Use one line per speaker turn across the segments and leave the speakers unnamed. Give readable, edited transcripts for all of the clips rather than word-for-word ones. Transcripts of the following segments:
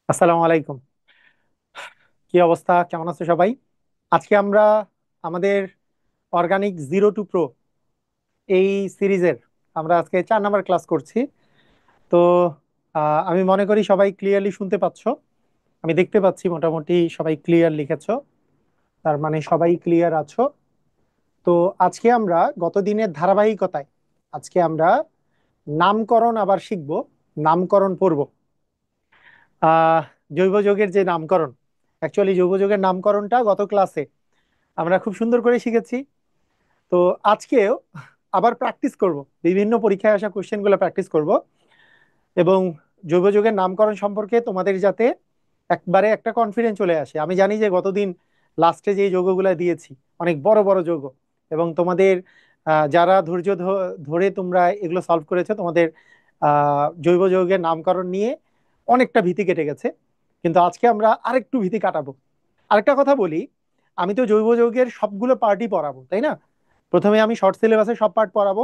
আসসালামু আলাইকুম। কি অবস্থা, কেমন আছো সবাই? আজকে আমরা আমাদের অর্গানিক জিরো টু প্রো এই সিরিজের আমরা আজকে 4 নাম্বার ক্লাস করছি। তো আমি মনে করি সবাই ক্লিয়ারলি শুনতে পাচ্ছো। আমি দেখতে পাচ্ছি মোটামুটি সবাই ক্লিয়ার লিখেছো, তার মানে সবাই ক্লিয়ার আছো। তো আজকে আমরা গত দিনের ধারাবাহিকতায় আজকে আমরা নামকরণ আবার শিখবো, নামকরণ পড়ব। আহ জৈব যৌগের যে নামকরণ, অ্যাকচুয়ালি জৈব যৌগের নামকরণটা গত ক্লাসে আমরা খুব সুন্দর করে শিখেছি। তো আজকেও আবার প্র্যাকটিস করব, বিভিন্ন পরীক্ষায় আসা কোশ্চেন গুলো প্র্যাকটিস করব, এবং জৈব যৌগের নামকরণ সম্পর্কে তোমাদের যাতে একবারে একটা কনফিডেন্স চলে আসে। আমি জানি যে গতদিন লাস্টে যে যৌগগুলো দিয়েছি অনেক বড় বড় যৌগ, এবং তোমাদের যারা ধৈর্য ধরে তোমরা এগুলো সলভ করেছো, তোমাদের জৈব যৌগের নামকরণ নিয়ে অনেকটা ভীতি কেটে গেছে। কিন্তু আজকে আমরা আরেকটু ভীতি কাটাবো। আরেকটা কথা বলি, আমি তো জৈব যৌগের সবগুলো পার্টই পড়াবো, তাই না? প্রথমে আমি শর্ট সিলেবাসের সব পার্ট পড়াবো,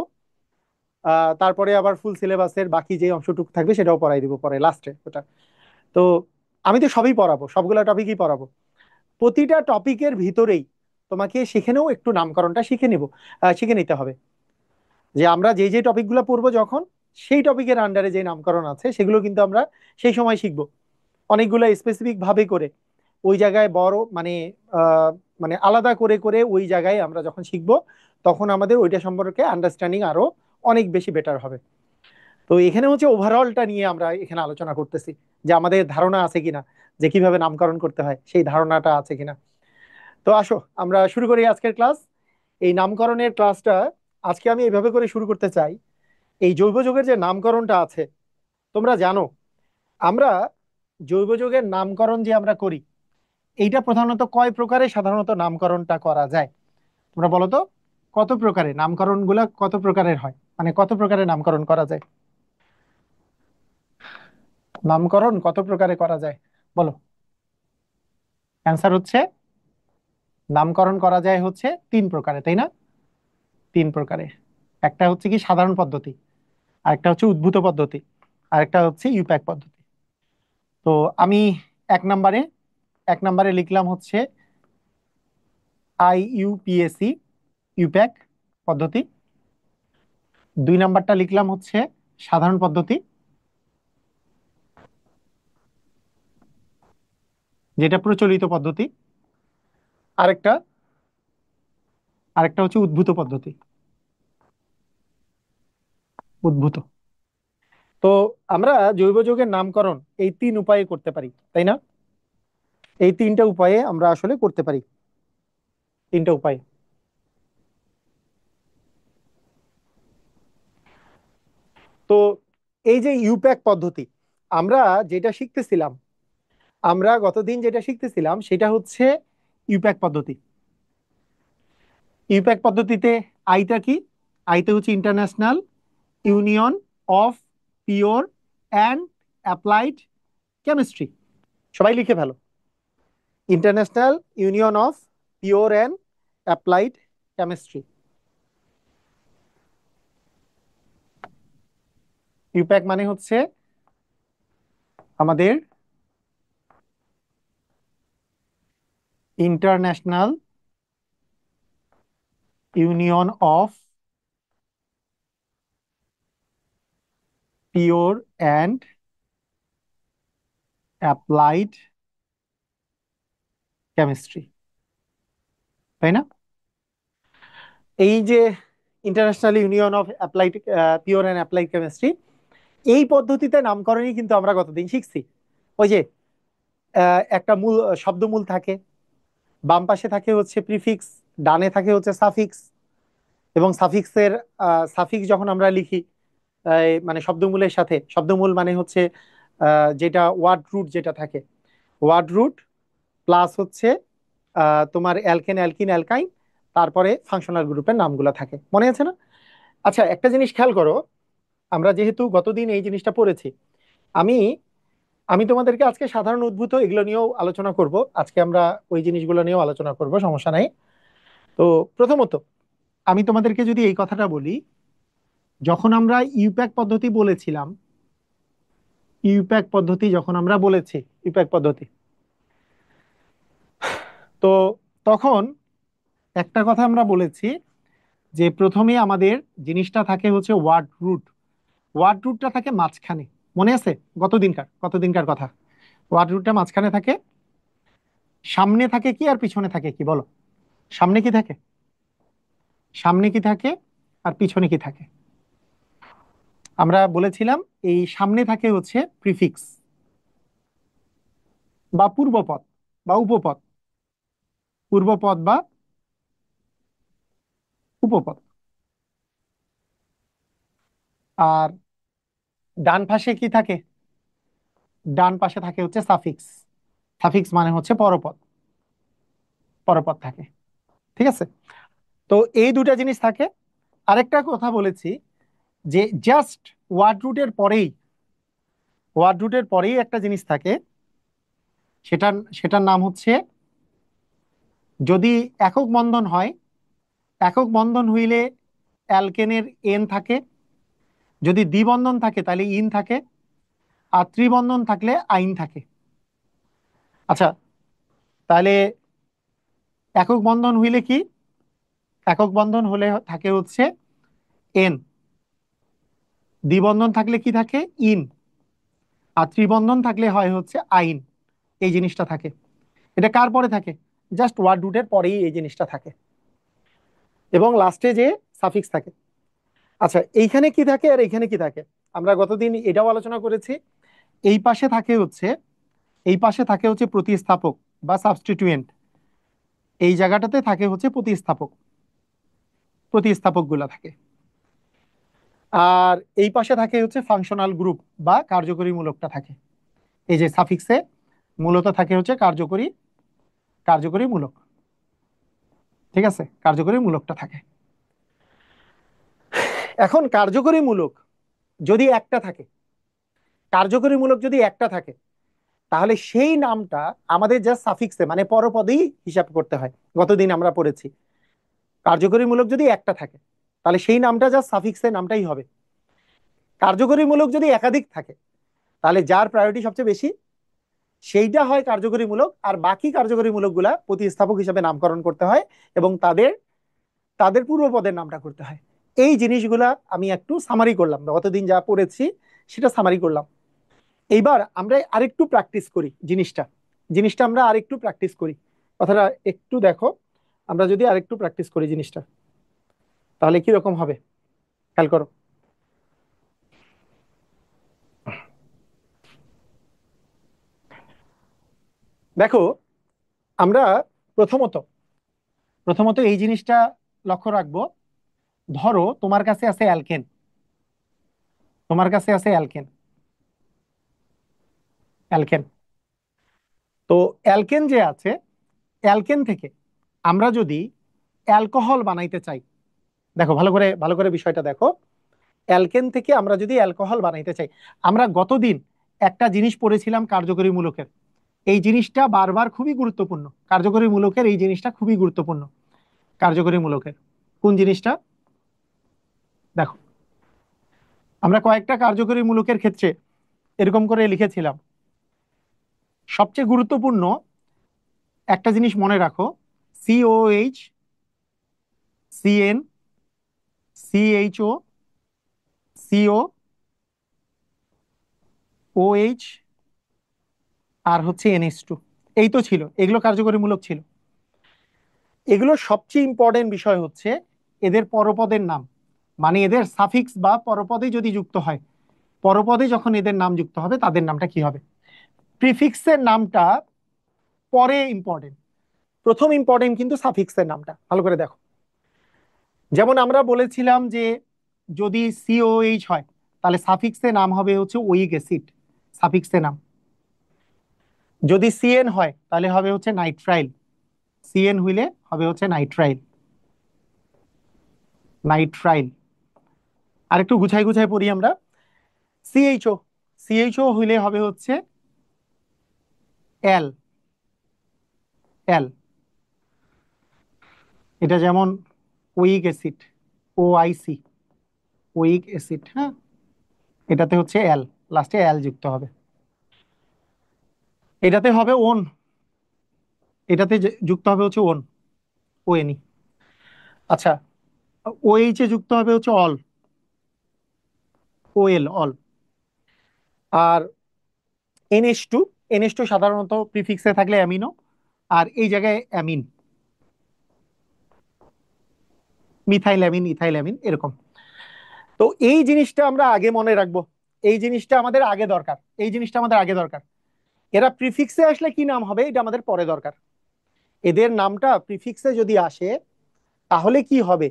তারপরে আবার ফুল সিলেবাসের বাকি যে অংশটুকু থাকবে সেটাও পড়াই দিব পরে লাস্টে ওটা। তো আমি তো সবই পড়াবো, সবগুলো টপিকই পড়াবো। প্রতিটা টপিকের ভিতরেই তোমাকে সেখানেও একটু নামকরণটা শিখে নিতে হবে। যে আমরা যে যে টপিকগুলো পড়বো, যখন সেই টপিকের আন্ডারে যে নামকরণ আছে সেগুলো কিন্তু আমরা সেই সময় শিখবো, অনেকগুলো স্পেসিফিক ভাবে করে ওই জায়গায় বড় মানে আহ, মানে আলাদা করে করে ওই জায়গায় আমরা যখন শিখবো, তখন আমাদের ওইটা সম্পর্কে আন্ডারস্ট্যান্ডিং আরো অনেক বেশি বেটার হবে। তো এখানে হচ্ছে ওভারঅলটা নিয়ে আমরা এখানে আলোচনা করতেছি, যে আমাদের ধারণা আছে কিনা, যে কিভাবে নামকরণ করতে হয় সেই ধারণাটা আছে কিনা। তো আসো আমরা শুরু করি আজকের ক্লাস। এই নামকরণের ক্লাসটা আজকে আমি এইভাবে করে শুরু করতে চাই। এই জৈব যৌগের যে নামকরণটা আছে, তোমরা জানো আমরা জৈব যৌগের নামকরণ যে আমরা করি, এইটা প্রধানত কয় প্রকারে সাধারণত নামকরণটা করা যায়? তোমরা বলো তো, কত প্রকারে নামকরণ গুলা কত প্রকারের হয়, মানে কত প্রকারে নামকরণ করা যায়? নামকরণ কত প্রকারে করা যায় বলো। অ্যান্সার হচ্ছে নামকরণ করা যায় হচ্ছে 3 প্রকারে, তাই না? 3 প্রকারে। একটা হচ্ছে কি সাধারণ পদ্ধতি, আরেকটা হচ্ছে উদ্ভূত পদ্ধতি, আরেকটা হচ্ছে ইউপ্যাক পদ্ধতি। তো আমি এক নম্বরে এক নম্বরে লিখলাম হচ্ছে IUPAC, ইউপ্যাক পদ্ধতি। 2 নাম্বারটা লিখলাম হচ্ছে সাধারণ পদ্ধতি, যেটা প্রচলিত পদ্ধতি। আরেকটা আরেকটা হচ্ছে উদ্ভূত পদ্ধতি, উদ্ভূত। তো আমরা জৈব যৌগের নামকরণ এই 3 উপায়ে করতে পারি, তাই না? এই 3টা উপায়ে আমরা আসলে করতে পারি, 3টা উপায়ে। তো এই যে ইউপ্যাক পদ্ধতি, আমরা যেটা শিখতেছিলাম, আমরা গতদিন যেটা শিখতেছিলাম সেটা হচ্ছে ইউপ্যাক পদ্ধতি। ইউপ্যাক পদ্ধতিতে আইটা কি? আইতে হচ্ছে international union of pure and applied chemistry. সবাই লিখে ফেলো, international union of pure and applied chemistry. IUPAC মানে হচ্ছে আমাদের international union of pure and applied chemistry, তাই না? এই যে international union of applied pure and applied chemistry, এই পদ্ধতিতে নামকরণই কিন্তু আমরা গতদিন শিখছি। ওই যে একটা মূল শব্দমূল থাকে, বাম পাশে থাকে হচ্ছে প্রিফিক্স, ডানে থাকে হচ্ছে সাফিক্স, এবং সাফিক্সের সাফিক্স যখন আমরা লিখি মানে শব্দমূলের সাথে, শব্দমূল মানে হচ্ছে যেটা ওয়ার্ড রুট যেটা থাকে, ওয়ার্ড রুট প্লাস হচ্ছে তোমার অ্যালকেন অ্যালকিন অ্যালকাইন, তারপরে ফাংশনাল গ্রুপের নামগুলো থাকে, মনে আছে না? আচ্ছা, একটা জিনিস খেয়াল করো, আমরা যেহেতু গতদিন এই জিনিসটা পড়েছি, আমি আমি তোমাদেরকে আজকে সাধারণ উদ্ভূত এগুলো নিয়েও আলোচনা করব। আজকে আমরা ওই জিনিসগুলো নিয়েও আলোচনা করব, সমস্যা নাই। তো প্রথমত আমি তোমাদেরকে যদি এই কথাটা বলি, যখন আমরা ইউপ্যাক পদ্ধতি বলেছিলাম, ইউপ্যাক পদ্ধতি যখন আমরা বলেছি, ইউপ্যাক পদ্ধতি, তো তখন একটা কথা আমরা বলেছি যে প্রথমে আমাদের জিনিসটা থাকে হচ্ছে ওয়ার্ড রুট। ওয়ার্ড রুটটা থাকে মাঝখানে, মনে আছে? কতদিনকার কথা? ওয়ার্ড রুটটা মাঝখানে থাকে। সামনে থাকে কি আর পিছনে থাকে কি, বলো? সামনে কি থাকে? সামনে কি থাকে আর পিছনে কি থাকে? আমরা বলেছিলাম এই সামনে থাকে হচ্ছে প্রিফিক্স বা পূর্বপদ বা উপপদ, পূর্বপদ বা উপপদ। আর ডান পাশে কি থাকে? ডান পাশে থাকে হচ্ছে সাফিক্স। সাফিক্স মানে হচ্ছে পরপদ, পরপদ থাকে। ঠিক আছে? তো এই দুটা জিনিস থাকে। আরেকটা কথা বলেছি যে জাস্ট ওয়ার্ড রুটের পরেই, ওয়ার্ড রুটের পরেই একটা জিনিস থাকে, সেটার সেটার নাম হচ্ছে, যদি একক বন্ধন হয়, একক বন্ধন হইলে অ্যালকেনের এন থাকে, যদি দ্বিবন্ধন থাকে তাহলে ইন থাকে, আর ত্রিবন্ধন থাকলে আইন থাকে। আচ্ছা, তাহলে একক বন্ধন হইলে কি? একক বন্ধন হলে থাকে হচ্ছে এন, দ্বিবন্ধন থাকলে কি থাকে? ইন, আর ত্রিবন্ধন থাকলে হয় হচ্ছে আইন। এই জিনিসটা থাকে। এটা কার পরে থাকে? জাস্ট ওয়ার্ড রুটের পরেই এই জিনিসটা থাকে, এবং লাস্টে যে সাফিক্স থাকে। আচ্ছা, এইখানে কি থাকে আর এইখানে কি থাকে? আমরা গতদিন এটাও আলোচনা করেছি। এই পাশে থাকে হচ্ছে, এই পাশে থাকে হচ্ছে প্রতিস্থাপক বা সাবস্টিটিউয়েন্ট। এই জায়গাটাতে থাকে হচ্ছে প্রতিস্থাপক, প্রতিস্থাপক গুলা থাকে। আর এই পাশে থাকে হচ্ছে ফাংশনাল গ্রুপ বা কার্যকরী মূলকটা থাকে। এই যে সাফিক্সে মূলত থাকে হচ্ছে কার্যকরী, কার্যকরী মূলক। ঠিক আছে, কার্যকরী মূলকটা থাকে। এখন কার্যকরী মূলক যদি একটা থাকে, কার্যকরী মূলক যদি একটা থাকে, তাহলে সেই নামটা আমাদের জাস্ট সাফিক্সে মানে পরপদেই হিসাব করতে হয়। গতদিন আমরা পড়েছি কার্যকরী মূলক যদি একটা থাকে, তাহলে সেই নামটা জাস্ট সাফিক্সে নামটাই হবে। কার্যকরী মূলক যদি একাধিক থাকে, তাহলে যার প্রায়োরিটি সবচেয়ে বেশি সেইটা হয় কার্যকরী মূলক, আর বাকি কার্যকরী মূলকগুলা প্রতিস্থাপক হিসেবে নামকরণ করতে হয় এবং তাদের তাদের পূর্বপদের নামটা করতে হয়। এই জিনিসগুলা আমি একটু সামারি করলাম, গতদিন যা পড়েছি সেটা সামারি করলাম। এইবার আমরা আরেকটু প্র্যাকটিস করি জিনিসটা, জিনিসটা আমরা আরেকটু প্র্যাকটিস করি। কথাটা একটু দেখো, আমরা যদি আরেকটু প্র্যাকটিস করি জিনিসটা, তাহলে কি রকম হবে খেয়াল করো। দেখো, আমরা প্রথমত প্রথমত এই জিনিসটা লক্ষ্য রাখবো। ধরো তোমার কাছে আছে অ্যালকেন, তোমার কাছে আছে অ্যালকেন, অ্যালকেন। তো অ্যালকেন যে আছে, অ্যালকেন থেকে আমরা যদি অ্যালকোহল বানাইতে চাই, দেখো ভালো করে বিষয়টা দেখো। অ্যালকেন থেকে আমরা যদি অ্যালকোহল বানাইতে চাই, আমরা গতদিন একটা জিনিস পড়েছিলাম কার্যকরী মূলকের। এই জিনিসটা বারবার খুবই গুরুত্বপূর্ণ, কার্যকরী মূলকের এই জিনিসটা খুবই গুরুত্বপূর্ণ। কার্যকরী মূলকের কোন জিনিসটা? দেখো, আমরা কয়েকটা কার্যকরী মূলকের ক্ষেত্রে এরকম করে লিখেছিলাম। সবচেয়ে গুরুত্বপূর্ণ একটা জিনিস মনে রাখো, COH, CN, CHO, CO, OH, আর হচ্ছে NH2। এই তো ছিল, এগুলো কার্যকরীমূলক ছিল। এগুলোর সবচেয়ে ইম্পর্টেন্ট বিষয় হচ্ছে এদের পরপদের নাম, মানে এদের সাফিক্স বা পরপদে যদি যুক্ত হয়, পরপদে যখন এদের নাম যুক্ত হবে তাদের নামটা কি হবে। প্রিফিক্সের নামটা পরে ইম্পর্টেন্ট, প্রথম ইম্পর্টেন্ট কিন্তু সাফিক্সের নামটা। ভালো করে দেখো, যেমন আমরা বলেছিলাম যে যদি সিওএইচ হয় তাহলে সাফিক্সের নাম হবে হচ্ছে ওইক অ্যাসিড, সাফিক্সের নাম। যদি সিএন হয় তাহলে হবে হচ্ছে নাইট্রাইল, সিএন হইলে হবে হচ্ছে নাইট্রাইল, নাইট্রাইল। আর একটু গুছাই গুছাই পড়ি আমরা। সিএইচও, সিএইচও হইলে হবে হচ্ছে এল, এল। এটা যেমন ওইক অ্যাসিড, OIC, ওইক অ্যাসিড, হ্যাঁ, এটাতে হচ্ছে এল। লাস্টে এল যুক্ত হবে। এটাতে হবে ওন, এটাতে যুক্ত হবে হচ্ছে ওন, ওএনই। আচ্ছা, ওএইচ এ যুক্ত হবে হচ্ছে অল, ওএল, অল। আর এনএইচ টু, এনএইচ টু সাধারণত প্রিফিক্সে থাকলে অ্যামিনো, আর এই জায়গায় amine, methyl amine, ethyl amine, এরকম। তো এই জিনিসটা আমরা আগে মনে রাখবো, এই জিনিসটা আমাদের আগে দরকার, এই জিনিসটা আমাদের আগে দরকার। এরা প্রিফিক্সে আসলে কি নাম হবে এটা আমাদের পরে দরকার। এদের নামটা প্রিফিক্সে যদি আসে তাহলে কি হবে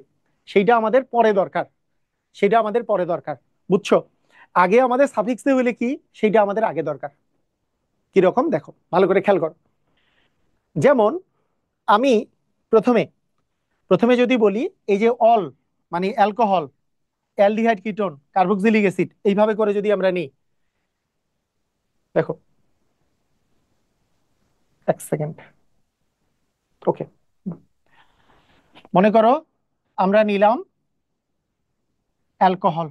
সেইটা আমাদের পরে দরকার, সেটা আমাদের পরে দরকার। বুঝছো? আগে আমাদের সাফিক্সে হইলে কি, সেইটা আমাদের আগে দরকার। কিরকম দেখো, ভালো করে খেয়াল করো। যেমন আমি প্রথমে প্রথমে যদি বলি, এই যে অল মানে alcohol, aldehyde ketone, carboxylic acid, এইভাবে করে যদি আমরা নিই, দেখো, এক সেকেন্ড, ওকে, মনে করো আমরা নিলাম অ্যালকোহল,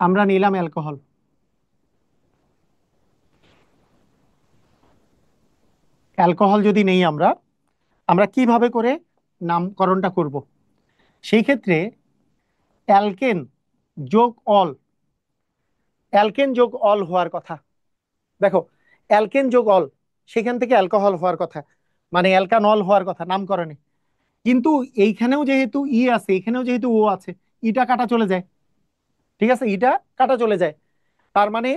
আমরা নিলাম অ্যালকোহল। অ্যালকোহল যদি নেই আমরা, আমরা কিভাবে করে নামকরণটা করব? সেই ক্ষেত্রে অ্যালকেন যোগ অল, অ্যালকেন যোগ অল হওয়ার কথা। দেখো, অ্যালকেন যোগ অল, সেখান থেকে অ্যালকোহল হওয়ার কথা, মানে অ্যালকানল হওয়ার কথা নামকরণে। কিন্তু এইখানেও যেহেতু ই আছে, এখানেও যেহেতু ও আছে, ইটা কাটা চলে যায়। ঠিক আছে, ইটা কাটা চলে যায়, তার মানে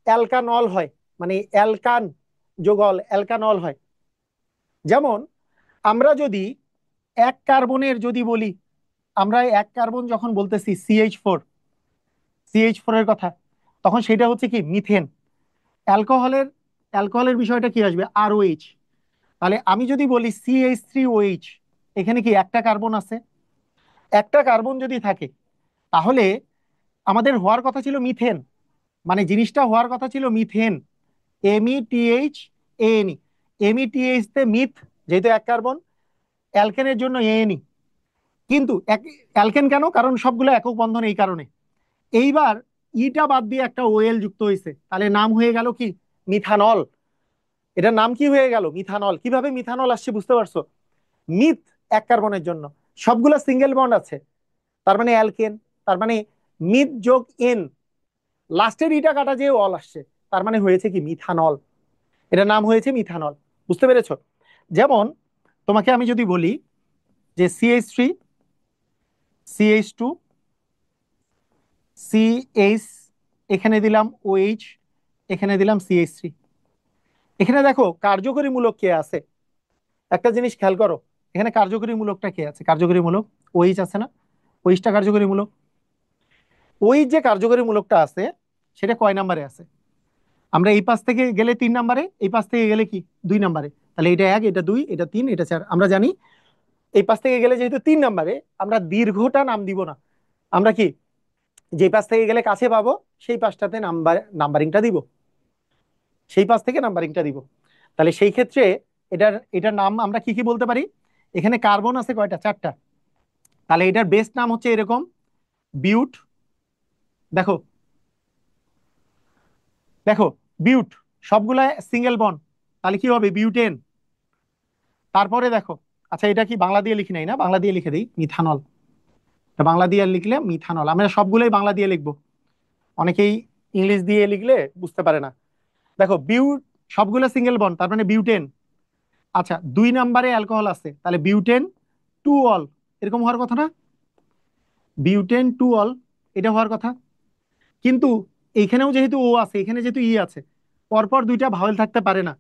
অ্যালকানল হয়, মানে অ্যালকান যোগ অল, অ্যালকানল হয়। যেমন আমরা যদি এক কার্বনের যদি বলি, আমরা এক কার্বন যখন বলতেছি CH4, CH4 এর কথা, তখন সেটা হচ্ছে কি মিথেন। অ্যালকোহলের অ্যালকোহলের বিষয়টা কি আসবে, ROH। তাহলে আমি যদি বলি CH3OH, এখানে কি একটা কার্বন আছে, একটা কার্বন যদি থাকে, তাহলে আমাদের হওয়ার কথা ছিল মিথেন, মানে জিনিসটা হওয়ার কথা ছিল মিথেন, METH ANE, METH তে মিথ, যেহেতু এক কার্বন, অ্যালকেনের জন্য ANE। কিন্তু অ্যালকেন কেন, কারণ সবগুলো একক বন্ধন, এই কারণে। এইবার ইটা বাদ দিয়ে একটা OL যুক্ত হয়েছে, তাহলে নাম হয়ে গেল কি, মিথানল। এটার নাম কি হয়ে গেল, মিথানল। কিভাবে মিথানল আসছে বুঝতে পারছো? মিথ এক কার্বনের জন্য, সবগুলো সিঙ্গেল বন্ড আছে, তার মানে অ্যালকেন, তার মানে মিথ যোগ এন, লাস্টের ইটা কাটা যে অল আসছে, তার মানে হয়েছে কি মিথানল। এটার নাম হয়েছে মিথানল। বুঝতে পেরেছো? যেমন তোমাকে আমি যদি বলি যে CH3, CH2, CH, এখানে দিলাম OH, এখানে দিলাম CH3, এখানে দেখো কার্যকরী মূলক কে আছে, একটা জিনিস খেয়াল করো, এখানে কার্যকরী মূলকটা কে আছে, কার্যকরী মূলক OH আছে না, OH-টা কার্যকরী মূলক। ওই যে কার্যকরী মূলকটা আছে, সেটা কয় নাম্বারে আছে? আমরা এই পাশ থেকে গেলে 3 নাম্বারে, এই পাশ থেকে গেলে কি 2 নাম্বারে। তাহলে এটা 1, এটা 2, এটা 3, এটা 4, আমরা জানি। এই পাশ থেকে গেলে যেহেতু 3 নাম্বারে, আমরা দীর্ঘটা নাম দিব না, আমরা কি যে পাশ থেকে গেলে কাছে পাবো সেই পাশটাতে নাম্বারিংটা দিব, সেই পাশ থেকে নাম্বারিংটা দিব। তাহলে সেই ক্ষেত্রে এটার এটার নাম আমরা কি কি বলতে পারি? এখানে কার্বন আছে কয়টা, 4টা, তাহলে এটার বেস্ট নাম হচ্ছে এরকম, বিউট। দেখো, দেখো, বিউট, সবগুলা সিঙ্গেল বন্ড, তাহলে কি হবে, বিউটেন। তারপরে দেখো, আচ্ছা এটা কি বাংলা দিয়ে লিখি নাই না, বাংলা দিয়ে লিখে দিই, মিথানল। তা বাংলা দিয়ে লিখলে মিথানল, আমরা সবগুলোই বাংলা দিয়ে লিখবো, অনেকেই ইংলিশ দিয়ে লিখলে বুঝতে পারে না। দেখো বিউট, সবগুলো সিঙ্গেল বন্ড, তার মানে বিউটেন। আচ্ছা 2 নাম্বারে অ্যালকোহল আছে, তাহলে বিউটেন টু অল, এরকম হওয়ার কথা না, বিউটেন টু অল, এটা হওয়ার কথা। কিন্তু এইখানেও যেহেতু ও আছে, এখানে যেহেতু ই আছে, পরপর দুইটা ভাওয়েল থাকতে পারে না,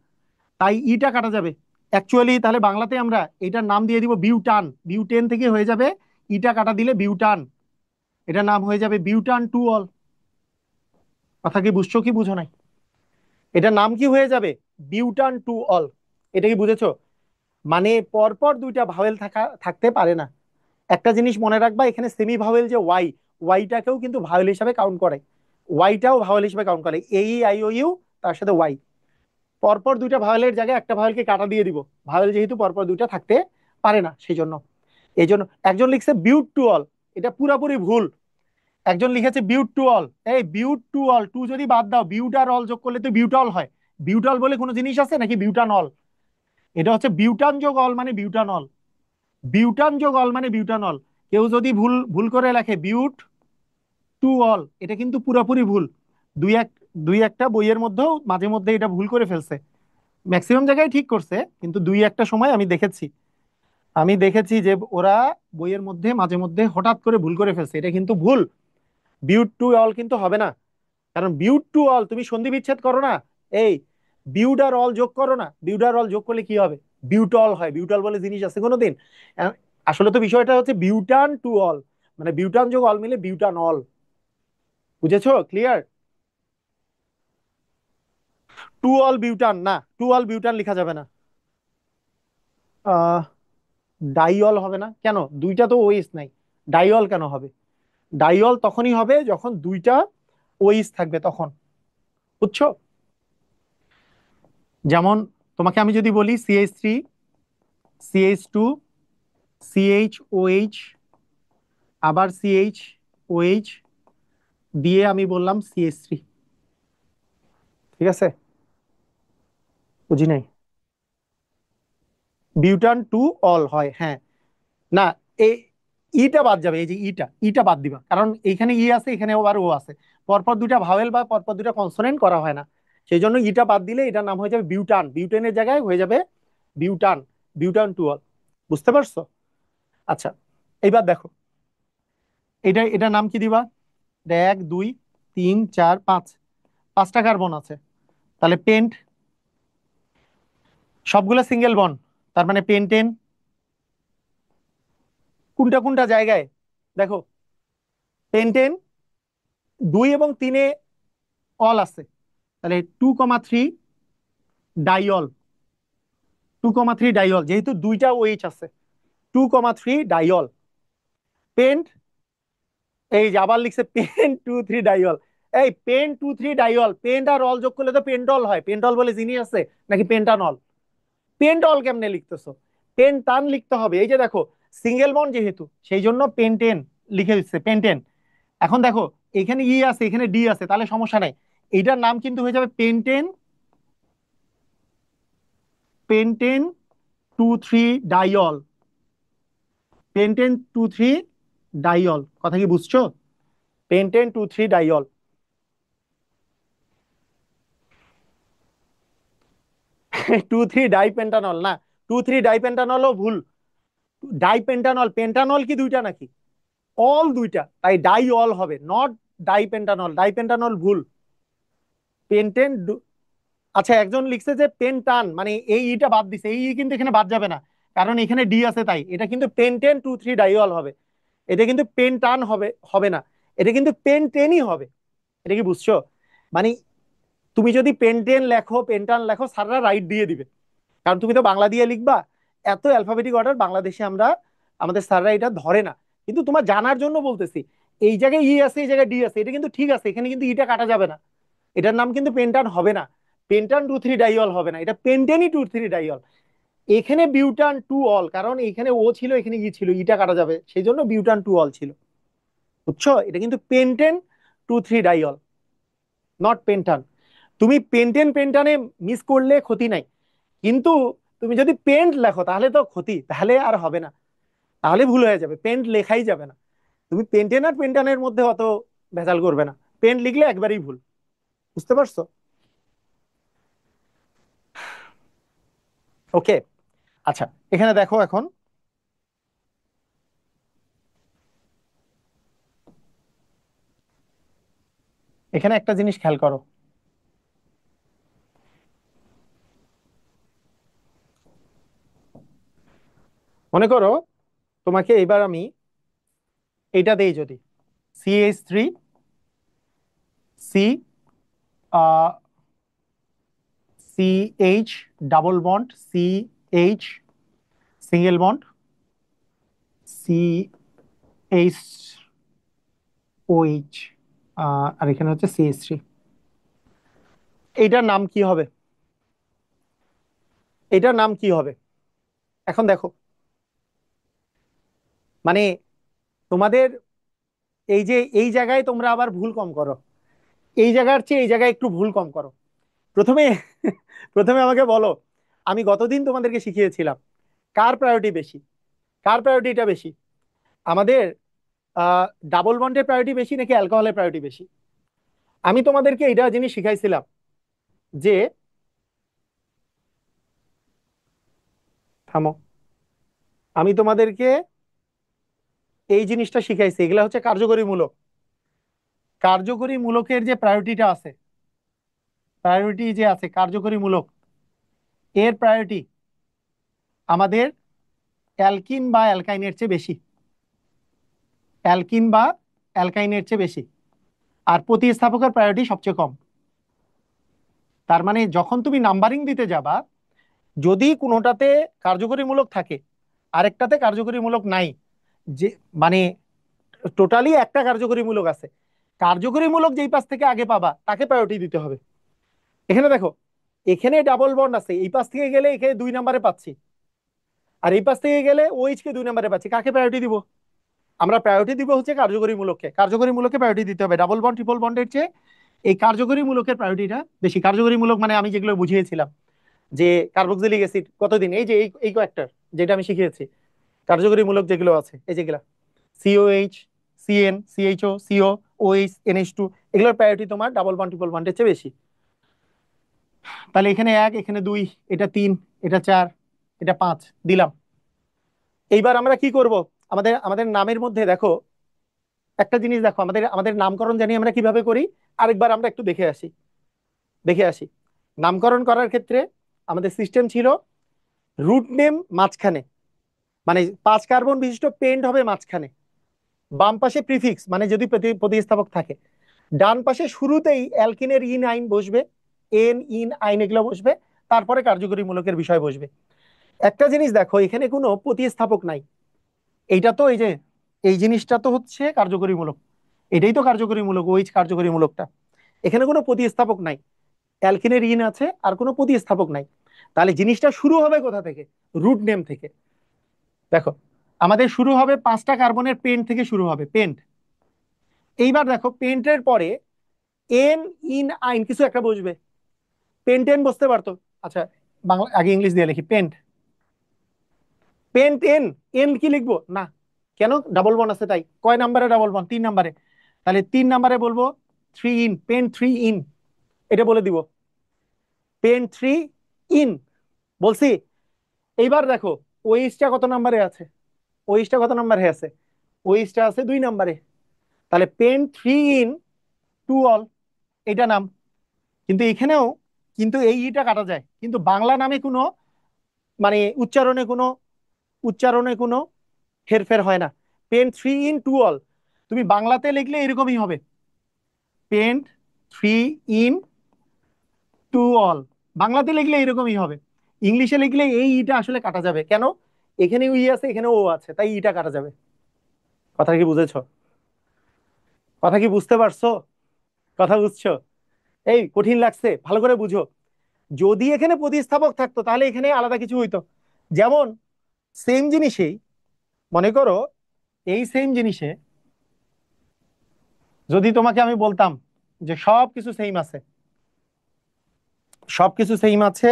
তাই ইটা কাটা যাবে। অ্যাকচুয়ালি তাহলে বাংলাতে আমরা এটার নাম দিয়ে দিব বিউটান, বিউটেন থেকে হয়ে যাবে ইটা কাটা দিলে বিউটান, এটার নাম হয়ে যাবে বিউটান টু অল। কথা কি বুঝছো কি বুঝো নাই? এটার নাম কি হয়ে যাবে, বিউটান টু অল। এটা কি বুঝেছো? মানে পরপর দুইটা ভাওয়েল থাকতে পারে না। একটা জিনিস মনে রাখবা, এখানে সেমি ভাওয়েল যে ওয়াই, ওয়াইটাকেও কিন্তু ভাওয়েল হিসাবে কাউন্ট করে, ওয়াইটাও ভাওয়েল হিসাবে কাউন্ট করে, AE IOU, তার সাথে ওয়াই। পরপর দুইটা ভাওয়েলের জায়গায় একটা ভাওয়েলকে কাটা দিয়ে দিব, ভাওয়েল যেহেতু পরপর দুইটা থাকতে পারে না সেই জন্য। এই জন্য একজন লিখছে বিউট টু অল, এটা পুরাপুরি ভুল। একজন লিখেছে বিউট টু অল। এই বিউট টু অল, টু যদি বাদ দাও, বিউট আর অল যোগ করলে তো বিউটল হয়। বিউটল বলে কোনো জিনিস আছে নাকি বিউটানল? এটা হচ্ছে বিউটান যোগ অল মানে বিউটানল। বিউটান যোগ অল মানে বিউটানল। কেউ যদি ভুল ভুল করে লেখে বিউট টু অল, এটা কিন্তু পুরোপুরি ভুল। দুই এক দুই একটা বইয়ের মধ্যেও মাঝে মধ্যে এটা ভুল করে ফেলছে। ম্যাক্সিমাম জায়গায় ঠিক করছে, কিন্তু দুই একটা সময় আমি দেখেছি যে ওরা বইয়ের মধ্যে মাঝে মধ্যে হঠাৎ করে ভুল করে ফেলছে, এটা কিন্তু ভুল। বিউট টু অল কিন্তু হবে না। কারণ বিউট টু অল তুমি সন্ধি বিচ্ছেদ করো না। এই বিউট আর অল যোগ করো না, বিউট আর অল যোগ করলে কি হবে? বিউটল হয়। বিউটল বলে জিনিস আছে কোনোদিন? আহ, আসলে তো বিষয়টা হচ্ছে বিউটান টু অল, মানে বিউটান যোগ অল মিলে বিউটান অল। বুঝেছো? ক্লিয়ার? টু অল বিউটান না, টু অল বিউটান লেখা যাবে না। আহ ডাইঅল হবে না কেন? দুইটা তো ওইস নাই, ডাইঅল কেন হবে? ডাইঅল তখনই হবে যখন দুইটা ওইস থাকবে তখন। বুঝছো? যেমন তোমাকে আমি যদি বলি CH3, CH2, CHOH, আবার CHOH, দিয়ে আমি বললাম CH3। ঠিক আছে? বুঝি নাই? বিউটান টু অল হয়, হ্যাঁ। না, এই ইটা বাদ যাবে। এই যে ইটা, ইটা বাদ দিবা, কারণ এইখানে ই আছে, এখানে আবার ও আছে। পরপর দুইটা ভাওয়েল বা পরপর দুইটা কনসোনেন্ট করা হয় না। সেই জন্য ইটা বাদ দিলে এটার নাম হয়ে যাবে বিউটান। বিউটেনের জায়গায় হয়ে যাবে বিউটান। বিউটান টু অল। বুঝতে পারছো? আচ্ছা, এইবার দেখো, এটার নাম কি দিবা? এক, দুই, তিন, চার, পাঁচ, পাঁচটা কার্বন আছে। তাহলে পেন্ট, সবগুলো সিঙ্গেল বন্ড, তার মানে পেন্টেন। কোনটা কোনটা জায়গায় দেখো, পেন্টেন দুই এবং তিনে অল আছে, তাহলে 2,3 ডাইঅল। 2,3 ডাইঅল, যেহেতু দুইটা ওইচ আছে, 2,3 ডাইঅল। পেন্ট, এই যে আবার লিখছে পেন 2,3 ডাইঅল। এই পেন 2,3 ডাইঅল, পেন্ট আর অল যোগ করলে তো পেন্টল হয়। পেন্টল বলে জিনিস আছে নাকি পেন্টানল? পেন্টল কেমনে লিখতেছো? পেন্টান লিখতে হবে। এই যে দেখো, সিঙ্গেল বন্ড যেহেতু, সেই জন্য পেন্টেন লিখে দিচ্ছে, পেন্টেন। এখন দেখো, এখানে ই আছে, এখানে ডি আছে, তাহলে সমস্যা নাই। এইটার নাম কিন্তু হয়ে যাবে পেন্টেন। পেন্টেন 2,3 ডাইঅল। পেন্টেন 2,3 ডাইঅল, কথা কি বুঝছো? পেন্টেন 2,3 ডাইঅল। 2,3 ডাইপেন্টানল না, 2,3 ডাইপেন্টানলও ভুল। ডাইপেন্টানল, পেন্টানল কি দুইটা নাকি? অল দুইটা, তাই ডাই অল হবে, নট ডাইপেন্টানল। ডাইপেন্টানল ভুল। পেন্টেন। আচ্ছা, একজন লিখছে যে পেন্টান, মানে এই ইটা বাদ দিছে। এই ই কিন্তু এখানে বাদ যাবে না, কারণ এখানে ডি আছে, তাই এটা কিন্তু পেন্টেন 2,3 ডাইঅল হবে। এটা কিন্তু পেন্টান হবে হবে না, এটা কিন্তু পেন্টেনই হবে। এটা কি বুঝছো? মানে তুমি যদি পেন্টেন লেখো, পেন্টান লেখো, স্যাররা রাইট দিয়ে দিবে, কারণ তুমি তো বাংলা দিয়ে লিখবা। এত অ্যালফাবেটিক অর্ডার বাংলাদেশে আমরা, আমাদের স্যাররা এটা ধরে না। কিন্তু তোমার জানার জন্য বলতেছি, এই জায়গায় ই আছে, এই জায়গায় ডি আছে, এটা কিন্তু ঠিক আছে, এখানে কিন্তু ইটা কাটা যাবে না। এটার নাম কিন্তু পেন্টান হবে না। পেন্টান 2,3 ডাইঅল হবে না, এটা পেন্টেনই 2,3 ডাইঅল। এখানে বিউটান টু অল, কারণ এখানে ও ছিল, এখানে ই ছিল, ইটা কাটা যাবে, সেই জন্য বিউটান টু অল ছিল। বুঝছো? এটা কিন্তু পেন্টেন 2,3 ডাইঅল, নট পেন্টান। তুমি পেন্টেন পেন্টানে মিস করলে ক্ষতি নাই, কিন্তু তুমি যদি পেন্ট লেখো তাহলে তো ক্ষতি, তাহলে আর হবে না, তাহলে ভুল হয়ে যাবে, পেন্ট লেখাই যাবে না। তুমি পেন্টেন আর পেন্টানের মধ্যে অত ভেজাল করবে না, পেন্ট লিখলে একবারই ভুল। বুঝতে পারছো? ওকে। আচ্ছা, এখানে দেখো এখন, এখানে একটা জিনিস খেয়াল করো। মনে করো তোমাকে এবার আমি এটা দেই যদি, CH3, CH double bond, CH single bond, CH OH, আর এখানে হচ্ছে CH3। এইটার নাম কি হবে? এটার নাম কি হবে? এখন দেখো, মানে তোমাদের এই যে এই জায়গায় তোমরা আবার ভুল কম করো, এই জায়গার চেয়ে এই জায়গায় একটু ভুল কম করো। প্রথমে প্রথমে আমাকে বলো, আমি গতদিন তোমাদেরকে শিখিয়েছিলাম কার প্রায়োরিটি বেশি, কার প্রায়োরিটিটা বেশি, আমাদের ডাবল বন্ডের প্রায়োরিটি বেশি নাকি অ্যালকোহলের প্রায়োরিটি বেশি? আমি তোমাদেরকে এটা জিনিস শিখাইছিলাম যে, থামো, আমি তোমাদেরকে এই জিনিসটা শিখাইছি, এগুলা হচ্ছে কার্যকরী মূলক। কার্যকরী মূলকের যে প্রায়োরিটিটা আছে, প্রায়োরিটি যে আছে কার্যকরী মূলক, এর প্রায়োরিটি আমাদের অ্যালকিন বা অ্যালকাইনের চেয়ে বেশি, অ্যালকিন বা অ্যালকাইনের চেয়ে বেশি। আর প্রতিস্থাপকের প্রায়োরিটি সবচেয়ে কম। তার মানে যখন তুমি নাম্বারিং দিতে যাবা, যদি কোনোটাতে কার্যকরীমূলক থাকে আরেকটাতে কার্যকরীমূলক নাই, যে মানে টোটালি একটা কার্যকরীমূলক আছে, কার্যকরীমূলক যেই পাশ থেকে আগে পাবা তাকে প্রায়োরিটি দিতে হবে। এখানে দেখো, এখানে ডাবল বন্ড আছে, এই পাশ থেকে গেলে এখানে 2 নম্বরে পাচ্ছি, আর এই পাশ থেকে গেলে ওইচ কে 2 নম্বরে পাচ্ছি, কাকে প্রায়োরিটি দিব? আমরা প্রায়োরিটি দিব হচ্ছে কার্যকরীমূলককে, কার্যকরীমূলককে প্রায়োরিটি দিতে হবে ডাবল বন্ড ট্রিপল বন্ডের চেয়ে। এই কার্যকরীমূলকের প্রায়োরিটিটা বেশি। কার্যকরীমূলক মানে আমি যেগুলো বুঝিয়েছিলাম, যে কার্বক্সিলিক অ্যাসিড কতদিন, এই যে এই কয়েকটার যেটা আমি শিখিয়েছি, কার্যকরী মূলক যেগুলো আছে এই যেগুলা COH, CN, CHO, CO, OH, NH two, এগুলোর প্রায়োরিটি তোমার ডাবল বন্ড ট্রিপল বন্ডের চেয়ে বেশি। তাহলে এখানে 1, এখানে 2, এটা 3, এটা 4, এটা 5 দিলাম। এইবার আমরা কি করব, আমাদের আমাদের নামের মধ্যে দেখো একটা জিনিস, দেখো আমাদের আমাদের নামকরণ জানি আমরা কিভাবে করি, আরেকবার আমরা একটু দেখে আসি, দেখে আসি। নামকরণ করার ক্ষেত্রে আমাদের সিস্টেম ছিল রুট নেম মাঝখানে, মানে 5 কার্বন বিশিষ্ট পেন্ট হবে মাঝখানে, বাম পাশে প্রিফিক্স মানে যদি প্রতিস্থাপক থাকে, ডান পাশে শুরুতেই অ্যালকিনের ইন আইন বসবে, এন ইন আইন এগুলো বসবে, তারপরে কার্যকরী মূলকের বিষয় বসবে। একটা জিনিস দেখো, এখানে কোনো প্রতিস্থাপক নাই। এইটা তো এই যে এই জিনিসটা তো হচ্ছে কার্যকরী মূলক, এটাই তো কার্যকরী মূলক, ওই কার্যকরী মূলকটা। এখানে কোনো প্রতিস্থাপক নাই, অ্যালকিনের ইন আছে আর কোনো প্রতিস্থাপক নাই। তাহলে জিনিসটা শুরু হবে কোথা থেকে? রুট নেম থেকে। দেখো, আমাদের শুরু হবে 5টা কার্বনের পেন্ট থেকে শুরু হবে, পেন্ট। এইবার দেখো পেন্টের পরে এন ইন আইন কিছু একটা বসবে, পেন্টেন বসতে পারতো। আচ্ছা, বাংলা আগে ইংলিশ দিয়ে লিখি, পেন্ট, পেন্ট এন, এন কি লিখবো না, কেন? ডাবল বন্ড আছে তাই। কয় নাম্বারে ডাবল বন্ড? 3 নম্বরে। তাহলে 3 নম্বরে বলবো three yne, pent three yne, এটা বলে দিব, পেন্ট থ্রি ইন বলছি। এইবার দেখো ওইসটা কত নাম্বারে আছে, ওইসটা কত নাম্বারে আছে? ওইসটা আছে 2 নম্বরে। তাহলে pent three yne two ol, এটা নাম। কিন্তু এখানেও কিন্তু এই ইটা কাটা যায়, কিন্তু বাংলা নামে কোনো মানে উচ্চারণে কোনো হেরফের হয় না। Pen three yne two ol, তুমি বাংলাতে লিখলে এরকমই হবে, pen three yne two ol, বাংলাতে লিখলে এরকমই হবে। ইংলিশে লিখলে এই ইটা আসলে কাটা যাবে কেন? এখানে ই আছে, এখানে ও আছে, তাই ইটা কাটা যাবে। কথা কি বুঝেছো? কথা কি বুঝতে পারছো? কথা বুঝছো? এই কঠিন লাগছে, ভালো করে বুঝো। যদি এখানে প্রতিস্থাপক থাকতো তাহলে এখানে আলাদা কিছু হইতো। যেমন সেম জিনিসেই, মনে করো এই সেম জিনিসে যদি তোমাকে আমি বলতাম যে সবকিছু সেম আছে, সবকিছু সেম আছে,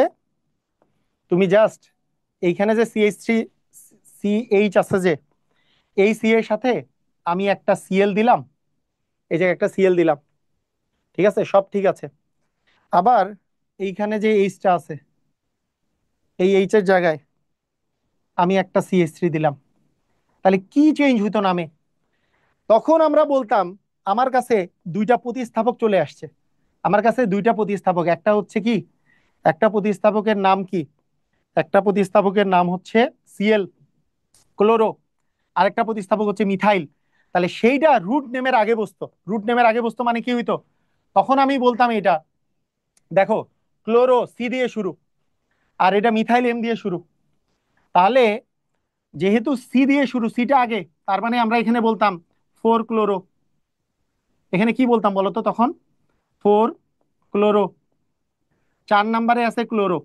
তুমি জাস্ট এইখানে যে CH3 CH আছে, যে এই সি এর সাথে আমি একটা সিএল দিলাম, এই যে একটা সিএল দিলাম, ঠিক আছে, সব ঠিক আছে। আবার এইখানে যে এইচটা আছে, এই এইচ এর জায়গায় আমি একটা CH3 দিলাম, তাহলে কি চেঞ্জ হইতো নামে? তখন আমরা বলতাম আমার কাছে 2টা প্রতিস্থাপক চলে আসছে, আমার কাছে 2টা প্রতিস্থাপক, একটা হচ্ছে কি, একটা প্রতিস্থাপকের নাম কি, একটা প্রতিস্থাপকের নাম হচ্ছে সিএল, ক্লোরো, আরেকটা প্রতিস্থাপক হচ্ছে মিথাইল। তাহলে সেইটা রুট নেমের আগে বসতো, রুট নেমের আগে বসতো মানে কি হইতো? তখন আমি বলতাম এটা, দেখো ক্লোরো সি দিয়ে শুরু, আর এটা মিথাইল এম দিয়ে শুরু। তাহলে যেহেতু সি দিয়ে শুরু, সিটা আগে, তার মানে আমরা এখানে বলতাম 4 ক্লোরো। এখানে কি বলতাম বলতো তখন? 4 ক্লোরো। 4 নম্বরে আছে ক্লোরো,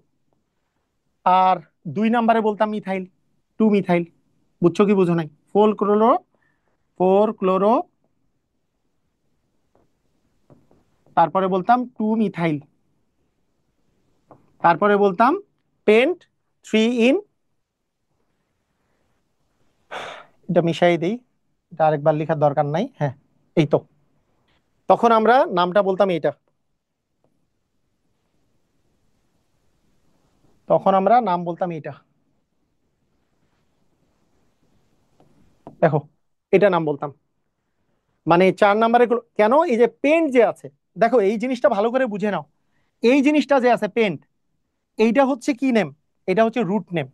আর 2 নম্বরে বলতাম মিথাইল, 2 মিথাইল। বুঝছো কি বুঝো নাই? 4 ক্লোরো, 4 ক্লোরো তারপরে বলতাম 2 মিথাইল, তারপরে বলতাম পেন্ট 3 ইন, এটা মিশাই দেই, এটা আরেকবার লেখার দরকার নাই, হ্যাঁ এই তো। তখন আমরা নামটা বলতাম এটা, তখন আমরা নাম বলতাম এটা, দেখো এটা নাম বলতাম। মানে 4 নম্বরে কেন এই যে পেন্ট যে আছে, দেখো এই জিনিসটা ভালো করে বুঝে নাও। এই জিনিসটা যে আছে পেন্ট, এইটা হচ্ছে কি নেম? এটা হচ্ছে রুট নেম।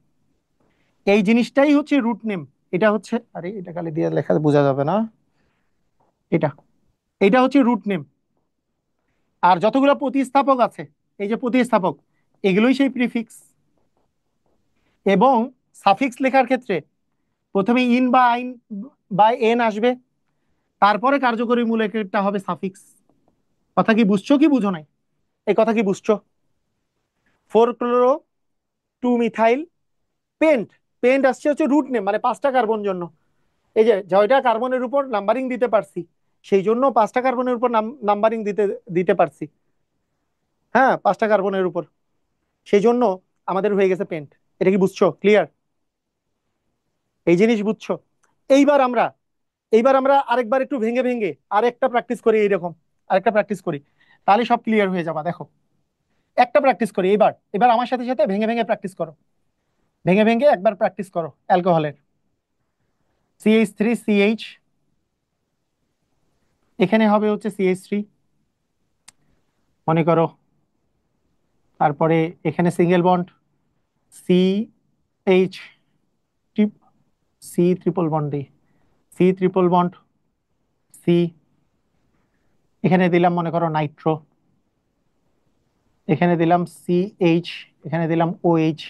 এই জিনিসটাই হচ্ছে রুট নেম। এটা হচ্ছে, আরে এটা খালি দিয়ে লেখা বোঝা যাবে না, এটা, এটা হচ্ছে রুট নেম। আর যতগুলো প্রতিস্থাপক আছে, এই যে প্রতিস্থাপক, এগুলোই সেই প্রিফিক্স। এবং সাফিক্স লেখার ক্ষেত্রে প্রথমে ইন বা আইন বা এন আসবে, তারপরে কার্যকরী মূলকটা হবে সাফিক্স। কথা কি বুঝছো কি বুঝো নাই? এই কথা কি বুঝছো? 4 ক্লোরো 2 মিথাইল পেন্ট। পেন্ট আসছে হচ্ছে রুট নেম, মানে 5টা কার্বন জন্য। এই যে জয়টা কার্বনের উপর নাম্বারিং দিতে পারছি, সেই জন্য 5টা কার্বনের উপর নাম্বারিং দিতে দিতে পারছি। হ্যাঁ, 5টা কার্বনের উপর, সেই জন্য আমাদের হয়ে গেছে পেন্ট। এটা কি বুঝছো? ক্লিয়ার? এই জিনিস বুঝছো? এইবার আমরা এইবার আমরা আরেকবার একটু ভেঙে ভেঙে আরেকটা প্র্যাকটিস করি, এইরকম আরেকটা প্র্যাকটিস করি, তাহলে সব ক্লিয়ার হয়ে যাবে। দেখো একটা প্র্যাকটিস করি, এবার এবার আমার সাথে সাথে ভেঙে ভেঙে প্র্যাকটিস করো, ভেঙে ভেঙে একবার প্র্যাকটিস করো অ্যালকোহলের। CH3CH, এখানে হবে হচ্ছে CH3 মনে করো। তারপরে এখানে single bond CH, C triple bond দিই, C, এখানে দিলাম মনে করো নাইট্রো, এখানে দিলাম CH, এখানে দিলাম OH,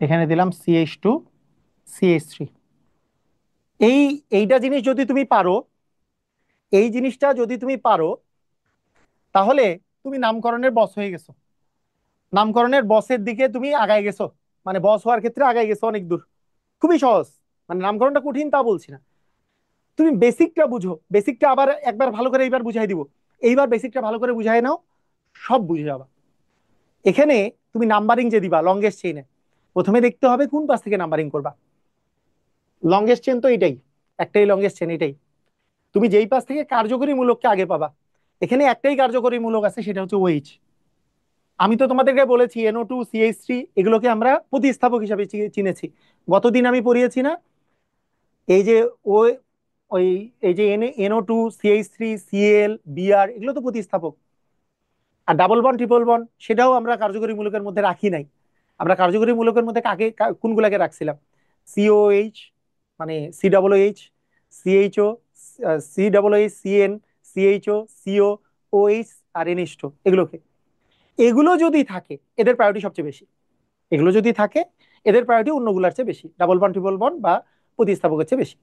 এখানে দিলাম CH2CH3। এই এইটা জিনিস যদি তুমি পারো, এই জিনিসটা যদি তুমি পারো, তাহলে তুমি নামকরণের বস হয়ে গেছো। নামকরণের বসের দিকে তুমি আগায় গেছো, মানে বস হওয়ার ক্ষেত্রে আগায় গেছো অনেক দূর। খুবই সহজ, মানে নামকরণটা কঠিন তা বলছি না। তুমি বেসিকটা বুঝো, বেসিকটা আবার একবার ভালো করে এইবার বুঝাই দিব, এইবার বেসিকটা ভালো করে বুঝাই নাও, সব বুঝে যাবা। এখানে তুমি নাম্বারিং যে দিবা লংগেস্ট চেইনে, প্রথমে দেখতে হবে কোন পাশ থেকে নাম্বারিং করবা। লংগেস্ট চেন তো এটাই, একটাই লংগেস্ট চেন এটাই। তুমি যেই পাশ থেকে কার্যকরী মূলককে আগে পাবা, এখানে একটাই কার্যকরী মূলক আছে, সেটা হচ্ছে OH। আমি তো তোমাদেরকে বলেছি NO2 CH3 এগুলোকে আমরা প্রতিস্থাপক হিসাবে চিনেছি। গতদিন আমি পড়িয়েছি না, এই যে ও, ওই এই যে NO2 CH3 Cl Br এগুলো তো প্রতিস্থাপক। আর ডাবল বন্ড ট্রিপল বন্ড সেটাও আমরা কার্যকরী মূলকের মধ্যে রাখি নাই। আমরা কার্যকরী মূলকের মধ্যে কোনগুলাকে রাখছিলাম? COH, মানে COOH, CHO, COOH, CN, CHO, CO, OH আর NH2, এগুলোকে। এগুলো যদি থাকে এদের প্রায়োরিটি সবচেয়ে বেশি। এগুলো যদি থাকে এদের প্রায়োরিটি অন্যগুলোর চেয়ে বেশি, ডাবল বন্ড ট্রিপল বন্ড বা প্রতিস্থাপকের চেয়ে বেশি।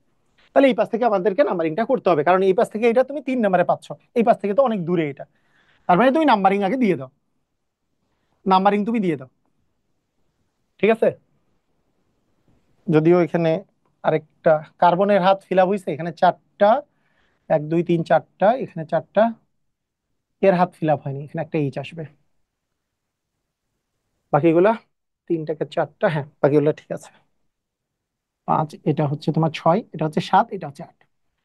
তাহলে এই পাশ থেকে আমাদেরকে নাম্বারিংটা করতে হবে, কারণ এই পাশ থেকে এটা তুমি 3 নম্বরে পাচ্ছ, এই পাশ থেকে তো অনেক দূরে এটা। তার মানে তুমি নাম্বারিং আগে দিয়ে দাও, নাম্বারিং তুমি দিয়ে দাও। ঠিক আছে? যদিও এখানে আরেকটা কার্বনের হাত ফিল আপ হয়েছে, এখানে 4টা, 1 2 3 4টা, এখানে 4টা, এর হাত ফিল আপ হয়নি, এখানে একটা এইচ আসবে। বাকিগুলা 3 থেকে 4টা, হ্যাঁ বাকিগুলো ঠিক আছে। 5, এটা হচ্ছে তোমার 6, এটা হচ্ছে 7, এটা হচ্ছে 8।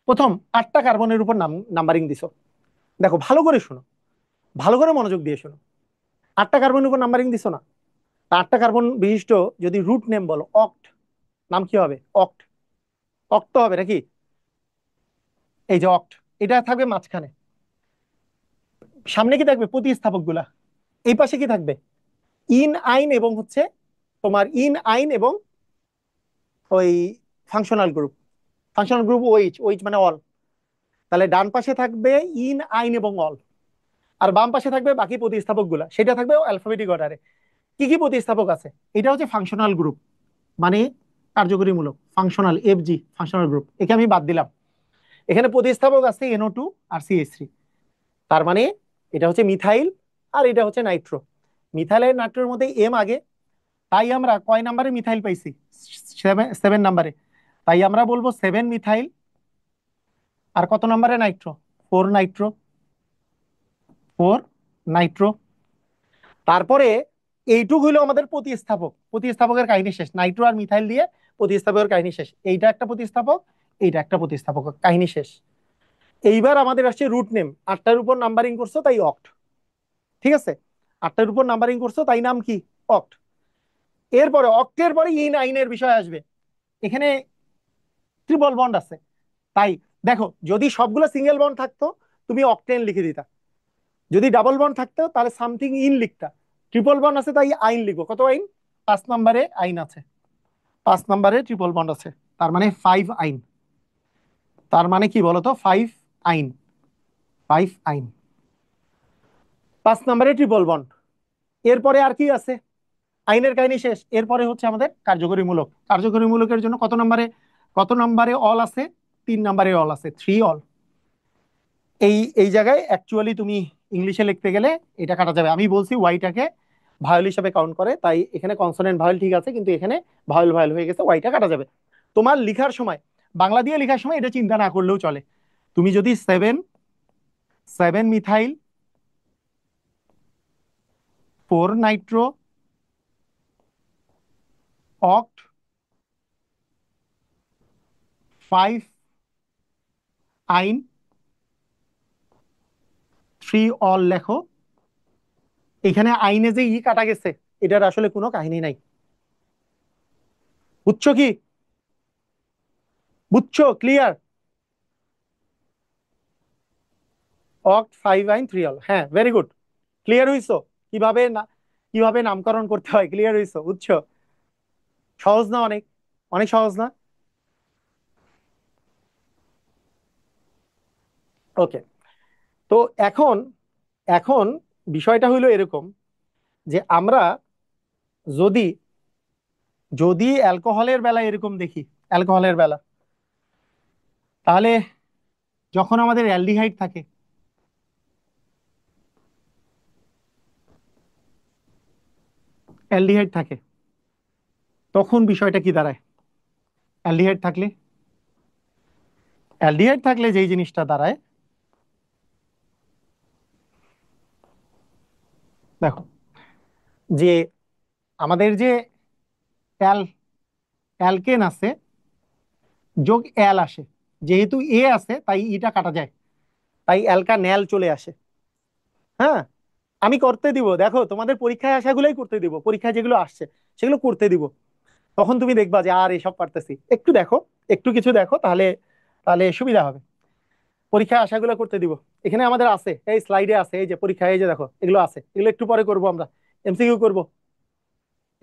প্রথম 8টা কার্বনের উপর নাম্বারিং দিছো। দেখো ভালো করে শোনো, ভালো করে মনোযোগ দিয়ে শোনো। 8টা কার্বনের উপর নাম্বারিং দিছো না? 8টা কার্বন বিশিষ্ট যদি রুট নেম বলো, অক্ট, নাম কি হবে? অক্ট। অক্ট হবে নাকি? এই যে অক্ট, এটা থাকবে মাঝখানে। সামনে কি থাকবে? প্রতিস্থাপক গুলা। এই পাশে কি থাকবে? ইন আইন এবং হচ্ছে তোমার ইন আইন এবং ওই functional group. Functional group OH, OH মানে অল। তাহলে ডান পাশে থাকবে ইন আইন এবং অল, আর বাম পাশে থাকবে বাকি প্রতিস্থাপক গুলা, সেটা থাকবে অ্যালফাবেটিক অর্ডারে। কি কি প্রতিস্থাপক আছে? এটা হচ্ছে ফাংশনাল গ্রুপ, মানে কার্যকরীমূলক, ফাংশনাল FG, ফাংশনাল গ্রুপ, একে আমি বাদ দিলাম। এখানে প্রতিস্থাপক আছে NO2 আর CH3। তার মানে এটা হচ্ছে মিথাইল আর এটা হচ্ছে নাইট্রো। মিথাইল আর নাইট্রোর মধ্যে এম আগে, তাই আমরা কয় নাম্বারে মিথাইল পাইছি? 7 নম্বরে। তাই আমরা বলবো 7 মিথাইল। আর কত নম্বরে নাইট্রো? 4 নাইট্রো। Four Nitro. তারপরে এইটুক হইলো আমাদের প্রতিস্থাপক, প্রতিস্থাপকের কাহিনী শেষ, নাইট্রো আর মিথাইল দিয়ে প্রতিস্থাপকের কাহিনী শেষ। এইটা একটা প্রতিস্থাপক, এইটা একটা প্রতিস্থাপক, কাহিনী শেষ। এইবার আমাদের আসছে রুট নেম, আটটার উপর নাম্বারিং করছো তাই অক্ট। ঠিক আছে, আটটার উপর নাম্বারিং করছো তাই নাম কি, অক্ট। এরপরে অক্টের পরে ইন আইনের বিষয় আসবে। এখানে ট্রিপল বন্ড আছে, তাই দেখো যদি সবগুলো সিঙ্গেল বন্ড থাকতো তুমি অক্টেন লিখে দিতা, যদি ডাবল বন্ড থাকতো তাহলে সামথিং ইন লিখতা। ট্রিপল বন্ড আছে তাই আইন লিখবো। কত আইন, 5 নম্বরে আইন আছে, 5 নম্বরে ট্রিপল বন্ড আছে, তার মানে 5 আইন। তার মানে কি বলতো, 5 আইন, 5 আইন, 5 নম্বরে ট্রিপল বন্ড। এরপরে আর কি আছে, আইনের কাহিনী শেষ। এরপরে হচ্ছে আমাদের কার্যকরী মূলক। কার্যকরী মূলকের জন্য কত নম্বরে অল আছে, 3 নম্বরে অল আছে, 3 অল। এই এই জায়গায় অ্যাকচুয়ালি তুমি ইংলিশে লিখতে গেলে এটা কাটা যাবে। আমি বলছি ওয়াইটাকে ভায়োল হিসাবে কাউন্ট করে, তাই এখানে কনসোনেন্ট ভায়োল ঠিক আছে, কিন্তু এখানে ভায়োল ভায়োল হয়ে গেছে, ওয়াইটা কাটা যাবে। তোমার লিখার সময়, বাংলা দিয়ে লেখার সময় এটা চিন্তা না করলেও চলে। তুমি যদি সেভেন, 7 মিথাইল, 4 নাইট্রো, অক্ট, 5 আইন, 3 অল লেখো, এখানে আইনে যে ই কাটা গেছে এটার আসলে কোনো কাহিনী নাই। বুঝছো কি, বুঝছো, ক্লিয়ার? অক্ট, 5 আইন, 3 অল, হ্যাঁ ভেরি গুড, ক্লিয়ার হইছো? কিভাবে না, কিভাবে নামকরণ করতে হয় ক্লিয়ার হইছো, বুঝছো? সহজ না অনেক, অনেক সহজ না? ওকে। তো এখন, এখন বিষয়টা হইলো এরকম যে আমরা যদি, যদি অ্যালকোহলের বেলা এরকম দেখি, অ্যালকোহলের বেলা, তাহলে যখন আমাদের অ্যালডিহাইড থাকে, অ্যালডিহাইড থাকে, তখন বিষয়টা কি দাঁড়ায়? অ্যালডিহাইড থাকলে, অ্যালডিহাইড থাকলে যেই জিনিসটা দাঁড়ায়, দেখো যে আমাদের যে অ্যাল, অ্যালকেন আছে, যোগ অ্যাল আসে, যেহেতু এ আছে তাই ইটা কাটা যায়, তাই অ্যালকা ন্যাল চলে আসে। হ্যাঁ, আমি করতে দিব, দেখো তোমাদের পরীক্ষায় আসাগুলোই করতে দিব, পরীক্ষায় যেগুলো আসছে সেগুলো করতে দিব। তখন তুমি দেখবা যে আর এসব পারতেছি, একটু দেখো, একটু কিছু দেখো, তাহলে তাহলে সুবিধা হবে। পরীক্ষায় আসাগুলো করতে দিব। এখানে আমাদের আছে, এই স্লাইডে আছে, এই যে পরীক্ষায়, এই যে দেখো এগুলো আছে, এগুলো একটু পরে করব আমরা, এমসিকিউ করব,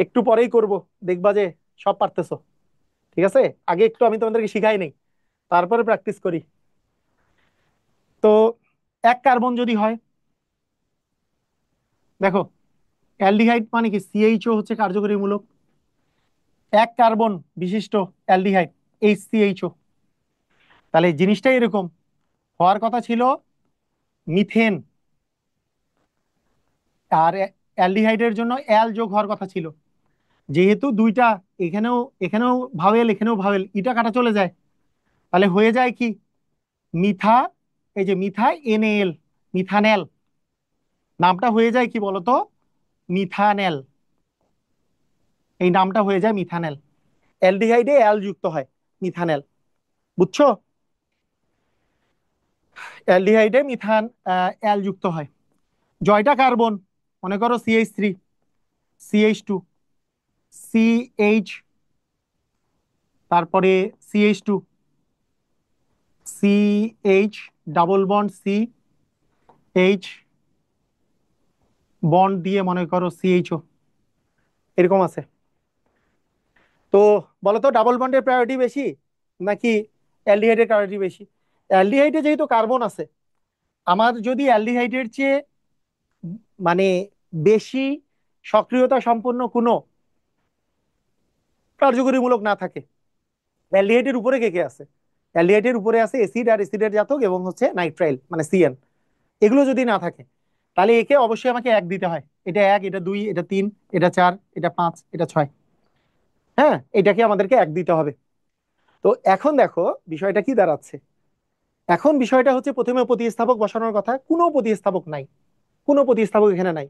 একটু পরেই করব, দেখবা যে সব পারতেছো। ঠিক আছে, আগে একটু আমি তোমাদেরকে শিখাই নেই, তারপরে প্র্যাকটিস করি। তো 1 কার্বন যদি হয়, দেখো অ্যালডিহাইড মানে কি, সিএইচও হচ্ছে কার্যকরী মূলক, 1 কার্বন বিশিষ্ট অ্যালডিহাইড, এইচসিএইচও। তাহলে জিনিসটা এরকম হওয়ার কথা ছিল, মিথেন আর অ্যালডিহাইডের জন্য অ্যাল যোগ হওয়ার কথা ছিল। যেহেতু দুইটা, এখানেও এখানেও ভাওয়েল, এখানেও ভাওয়েল, ইটা কাটা চলে যায়, তাহলে হয়ে যায় কি, মিথা, এই যে মিথা এনএল, মিথানেল, নামটা হয়ে যায় কি বলতো, মিথানেল, এই নামটা হয়ে যায় মিথানেল। অ্যালডিহাইডে অ্যাল যুক্ত হয়, মিথানেল, বুঝছো? অ্যালডিহাইডে মিথান, অ্যাল যুক্ত হয়। জয়টা কার্বন, মনে করো CH3, CH2, CH, তারপরে CH2, CH, double bond CH, bond দিয়ে মনে করো CHO, এরকম আছে। তো বলো তো ডাবল বন্ডের প্রায়োরিটি বেশি নাকি অ্যালডিহাইডের প্রায়োরিটি বেশি? অ্যালডিহাইডে যেহেতু কার্বন আছে, আমার যদি অ্যালডিহাইডের চেয়ে মানে বেশি সক্রিয়তা সম্পন্ন কোনো কার্যকরীমূলক না থাকে, অ্যালডিহাইডের উপরে কে কে আছে? অ্যালডিহাইডের উপরে আছে এসিড আর এসিডের জাতক এবং হচ্ছে নাইট্রাইল মানে সিএন। এগুলো যদি না থাকে তাহলে একে অবশ্যই আমাকে 1 দিতে হয়, এটা 1, এটা 2, এটা 3, এটা 4, এটা 5, এটা 6। হ্যাঁ, এটাকে আমাদেরকে 1 দিতে হবে। তো এখন দেখো বিষয়টা কি দাঁড়াচ্ছে, এখন বিষয়টা হচ্ছে প্রথমে প্রতিস্থাপক বসানোর কথা, কোনো প্রতিস্থাপক নাই। কোনো প্রতিস্থাপক এখানে নাই।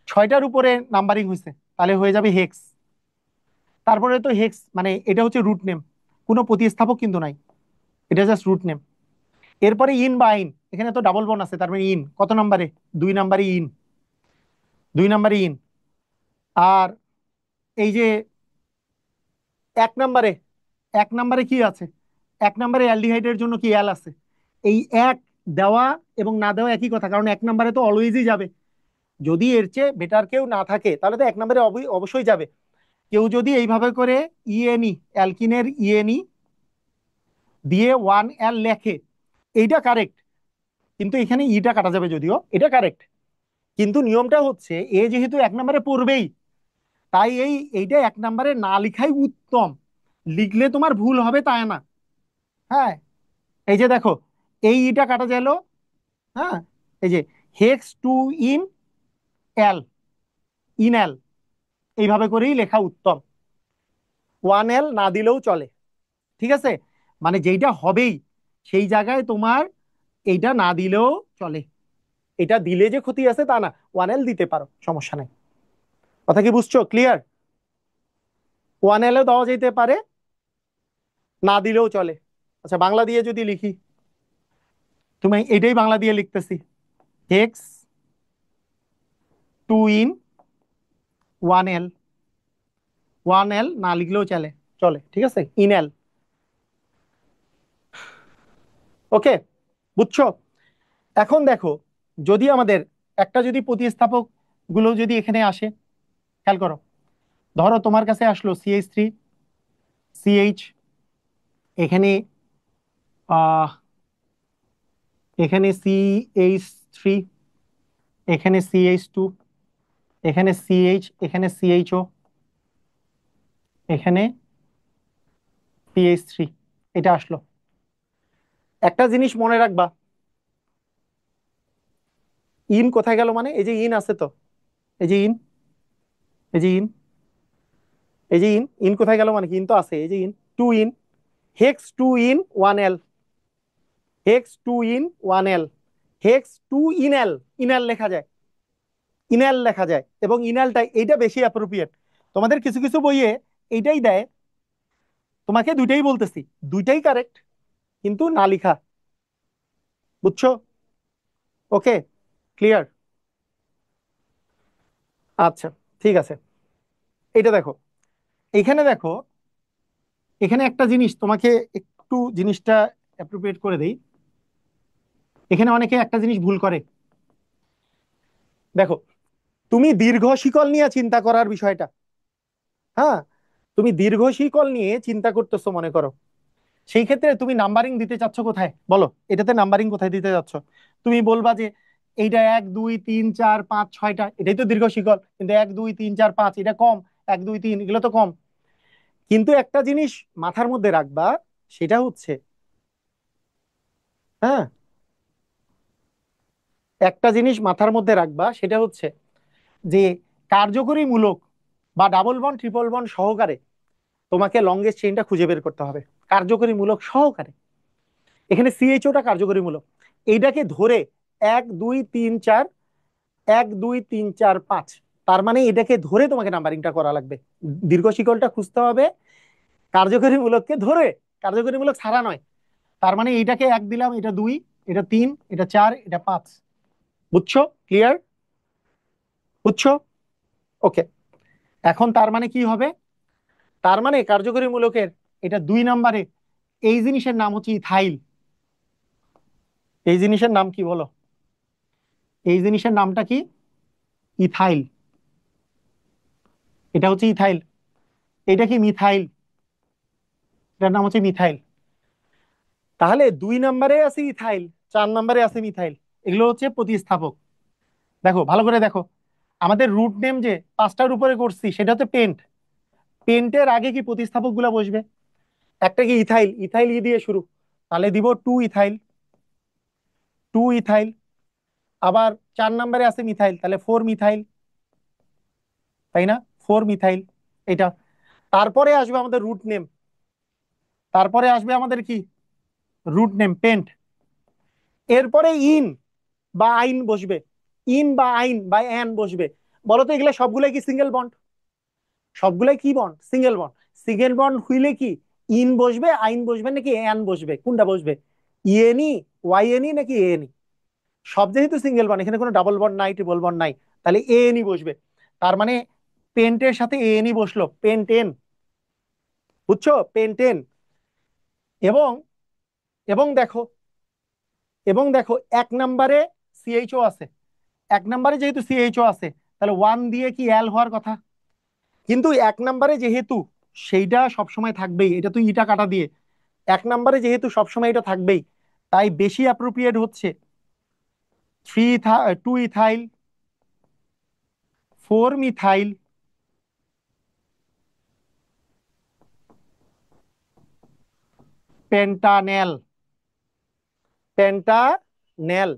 6টার উপরে নাম্বারিং হয়েছে, তাহলে হয়ে যাবে হেক্স। তারপরে তো হেক্স মানে এটা হচ্ছে রুট নেম, কোনো প্রতিস্থাপক কিন্তু নাই, এটা জাস্ট রুট নেম। এরপরে ইন বা আইন, এখানে তো ডাবল বন্ড আছে, তার মানে ইন কত নাম্বারে, 2 নাম্বারে ইন, 2 নাম্বারে ইন। আর এই যে 1 নাম্বারে, 1 নাম্বারে কি আছে, 1 নাম্বারে অ্যালডিহাইডের জন্য কি অ্যাল আছে। এই এক দেওয়া এবং না দেওয়া একই কথা, কারণ 1 নাম্বারে তো অলওয়েজই যাবে। যদি এর চেয়ে বেটার কেউ না থাকে তাহলে তো 1 নাম্বারে অবশ্যই যাবে। কেউ যদি এইভাবে করে ইএনই, অ্যালকিনের ইএনই দিয়ে 1 L লেখে, এইটা কারেক্ট, কিন্তু এখানে ইটা কাটা যাবে, যদিও এটা কারেক্ট। কিন্তু নিয়মটা হচ্ছে এ যেহেতু 1 নাম্বারে পড়বেই, তাই এইটা 1 নাম্বারে না লিখাই উত্তম। লিখলে তোমার ভুল হবে তাই না। হ্যাঁ, এই যে দেখো, এই ইটা কাটা গেল। হ্যাঁ, এই যে hex two yne ol, yne ol, এইভাবে করেই লেখা উত্তম। 1 L না দিলেও চলে, ঠিক আছে। মানে যেইটা হবেই সেই জায়গায় তোমার এইটা না দিলেও চলে, এটা দিলে যে ক্ষতি আছে তা না, 1 L দিতে পারো, সমস্যা নাই। কথা কি বুঝছো, ক্লিয়ার? 1 L দেওয়া যেতে পারে, না দিলেও চলে। আচ্ছা, বাংলা দিয়ে যদি লিখি, তুমি এটাই বাংলা দিয়ে লিখতেছি, hex two yne 1 L, 1 L না লিখলেও চলে, চলে, ঠিক আছে, ইন এল। ওকে, বুঝছো? এখন দেখো, যদি আমাদের একটা যদি প্রতিস্থাপক গুলো যদি এখানে আসে, খেয়াল করো, ধরো তোমার কাছে আসলো CH3, এখানে আহ এখানে CH3, এখানে CH2, এখানে CH, এখানে CHO, এখানে CH3, এটা আসলো। একটা জিনিস মনে রাখবা, ইন কোথায় গেল, মানে এই যে ইন আছে তো, এই যে ইন, এই যে ইন, এই যে ইন, ইন কোথায় গেল, মানে কি ইন তো আছে, এই যে yne, two yne, hex two yne 1 L, hex two yne 1 L, hex two ynol, ynol লেখা যায়, ইনএল লেখা যায়, এবং ইনএলটা এইটা বেশি অ্যাপ্রোপ্রিয়েট। তোমাদের কিছু কিছু বইয়ে এইটাই দেয়, তোমাকে দুইটাই বলতেছি, দুইটাই কারেক্ট, কিন্তু না লিখা। বুঝছো? ওকে, ক্লিয়ার? আচ্ছা, ঠিক আছে। এটা দেখো, এখানে দেখো, এখানে একটা জিনিস তোমাকে একটু জিনিসটা অ্যাপ্রোপ্রিয়েট করে দেই। এখানে অনেকে একটা জিনিস ভুল করে, দেখো, তুমি দীর্ঘ শিকল নিয়ে চিন্তা করার বিষয়টা, হ্যাঁ, তুমি দীর্ঘ শিকল নিয়ে চিন্তা করতেছো মনে করো, সেই ক্ষেত্রে তুমি নাম্বারিং দিতে চাচ্ছ কোথায় বলো, এটাতে নাম্বারিং কোথায় দিতে যাচ্ছ? তুমি বলবা যে এইটা 1 2 3 4 5 6টা, এটাই তো দীর্ঘ শিকল, কিন্তু 1 2 3 4 5 এটা কম, 1 2 3 এগুলো তো কম। কিন্তু একটা জিনিস মাথার মধ্যে রাখবা, সেটা হচ্ছে, হ্যাঁ, একটা জিনিস মাথার মধ্যে রাখবা, সেটা হচ্ছে যে কার্যকরী মূলক বা ডাবল বন্ড ট্রিপল বন্ড সহকারে তোমাকে লংগেস্ট চেইনটা খুঁজে বের করতে হবে, কার্যকরী মূলক সহকারে। এখানে সিএইচওটা কার্যকরী মূলক, এইটাকে ধরে 1 2 3 4, 1 2 3 4 5, তার মানে এটাকে ধরে তোমাকে নাম্বারিংটা করা লাগবে, দীর্ঘ শিকলটা খুঁজতে হবে কার্যকরী মূলককে ধরে, কার্যকরী মূলক ছাড়া নয়। তার মানে এইটাকে 1 দিলাম, এটা 2, এটা 3, এটা 4, এটা 5। বুঝছো? ক্লিয়ার? বুঝছো? ওকে, এখন তার মানে কি হবে, তার মানে কার্যকরী মূলকের এটা 2 নাম্বারে, এই জিনিসের নাম হচ্ছে ইথাইল। এই জিনিসের নাম কি বলো, এই জিনিসের নামটা কি? ইথাইল। এটা হচ্ছে ইথাইল। এটা কি মিথাইল? এটার নাম হচ্ছে মিথাইল। তাহলে 2 নাম্বারে আছে ইথাইল, 4 নাম্বারে আছে মিথাইল, এগুলো হচ্ছে প্রতিস্থাপক। দেখো ভালো করে দেখো, আমাদের রুট নেম যে 5টার উপরে করছি সেটা হচ্ছে পেন্ট, পেন্টের আগে কি প্রতিস্থাপক গুলা বসবে? একটা কি ইথাইল, ইথাইল ই দিয়ে শুরু, তাহলে দিব 2 ইথাইল, 2 ইথাইল। আবার 4 নাম্বারে আছে মিথাইল, তাহলে 4 মিথাইল, তাই না, 4 মিথাইল, এটা। তারপরে আসবে আমাদের রুট নেম, তারপরে আসবে আমাদের কি, রুট নেম পেন্ট, এরপরে ইন বা আইন বসবে, ইন বা আইন বা অ্যান বসবে? বলো তো এগুলা সবগুলাই কি সিঙ্গেল বন্ড? সবগুলাই কি bond? Single bond. Single bond হইলে কি ইন বসবে, আইন বসবে, নাকি অ্যান বসবে? কোনটা বসবে? ইএনই, ওয়াইএনই, নাকি এএনই? সব যেহেতু সিঙ্গেল বন্ড, এখানে কোনো ডাবল বন্ড নাই, ট্রিপল বন্ড নাই, তাহলে এএনই বসবে। তার মানে পেন্টের সাথে এএনই বসলো, পেন্টেন। বুঝছো? পেন্টেন। এবং এবং দেখো, এক নম্বরে সিএইচও আছে। এক নম্বরে যেহেতু সিএইচও আছে, তাহলে ওয়ান দিয়ে কি এল হওয়ার কথা? কিন্তু এক নম্বরে যেহেতু সেইটা সবসময় থাকবেই, এটা তুই ইটা কাটা দিয়ে, এক নম্বরে যেহেতু সবসময় এটা থাকবেই, তাই বেশি অ্যাপ্রোপ্রিয়েট হচ্ছে two ethyl, four methyl, pentanal. Pentanal.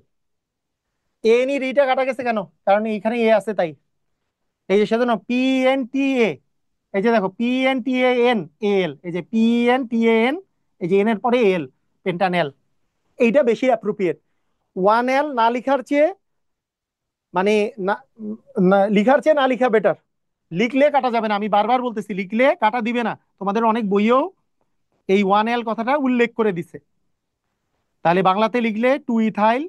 N E রিটা কাটা গেছে কেন? কারণ এইখানে এ আছে তাই। এই যে সেজন্য পি এন টি এ, এই যে দেখো P N T A N L, এই যে P N T A N, এই যে এন এর পরে এল, পেন্টানেল। এইটা বেশি অ্যাপ্রোপ্রিয়েট। ওয়ান এল না লিখার চেয়ে, মানে না, লিখার চেয়ে না লিখা বেটার। লিখলে কাটা যাবে না, আমি বারবার বলতেছি, লিখলে কাটা দিবে না। তোমাদের অনেক বইয়েও এই ওয়ান এল কথাটা উল্লেখ করে দিছে। তাহলে বাংলাতে লিখলে two ethyl,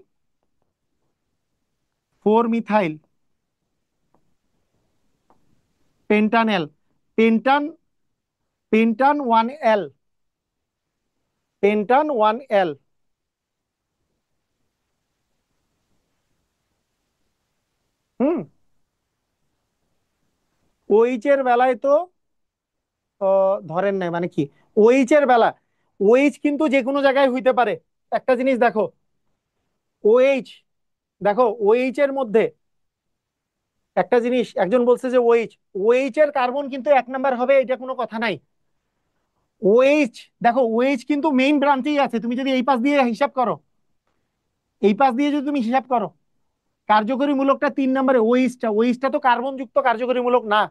four methyl, pentanal. Pentan, pentan one L, pentan one L. হুম। ওইচ এর বেলায় তো ধরেন নাই, মানে কি ওইচ এর বেলা? ওইচ কিন্তু যে কোনো জায়গায় হইতে পারে। একটা জিনিস দেখো, ওএইচ, দেখো ওএইচ এর মধ্যে একটা জিনিস, একজন বলছে যে ওএইচ, ওএইচ এর কার্বন কিন্তু এক নাম্বার হবে, এটা কোনো কথা নাই। ওএইচ, দেখো ওএইচ কিন্তু মেইন ব্রাঞ্চেই আছে। তুমি যদি এই পাশ দিয়ে হিসাব করো, এই পাশ দিয়ে যদি তুমি হিসাব করো, কার্যকরী মূলকটা তিন নম্বরে। ওএইচটা, ওএইচটা তো কার্বন যুক্ত কার্যকরী মূলক না।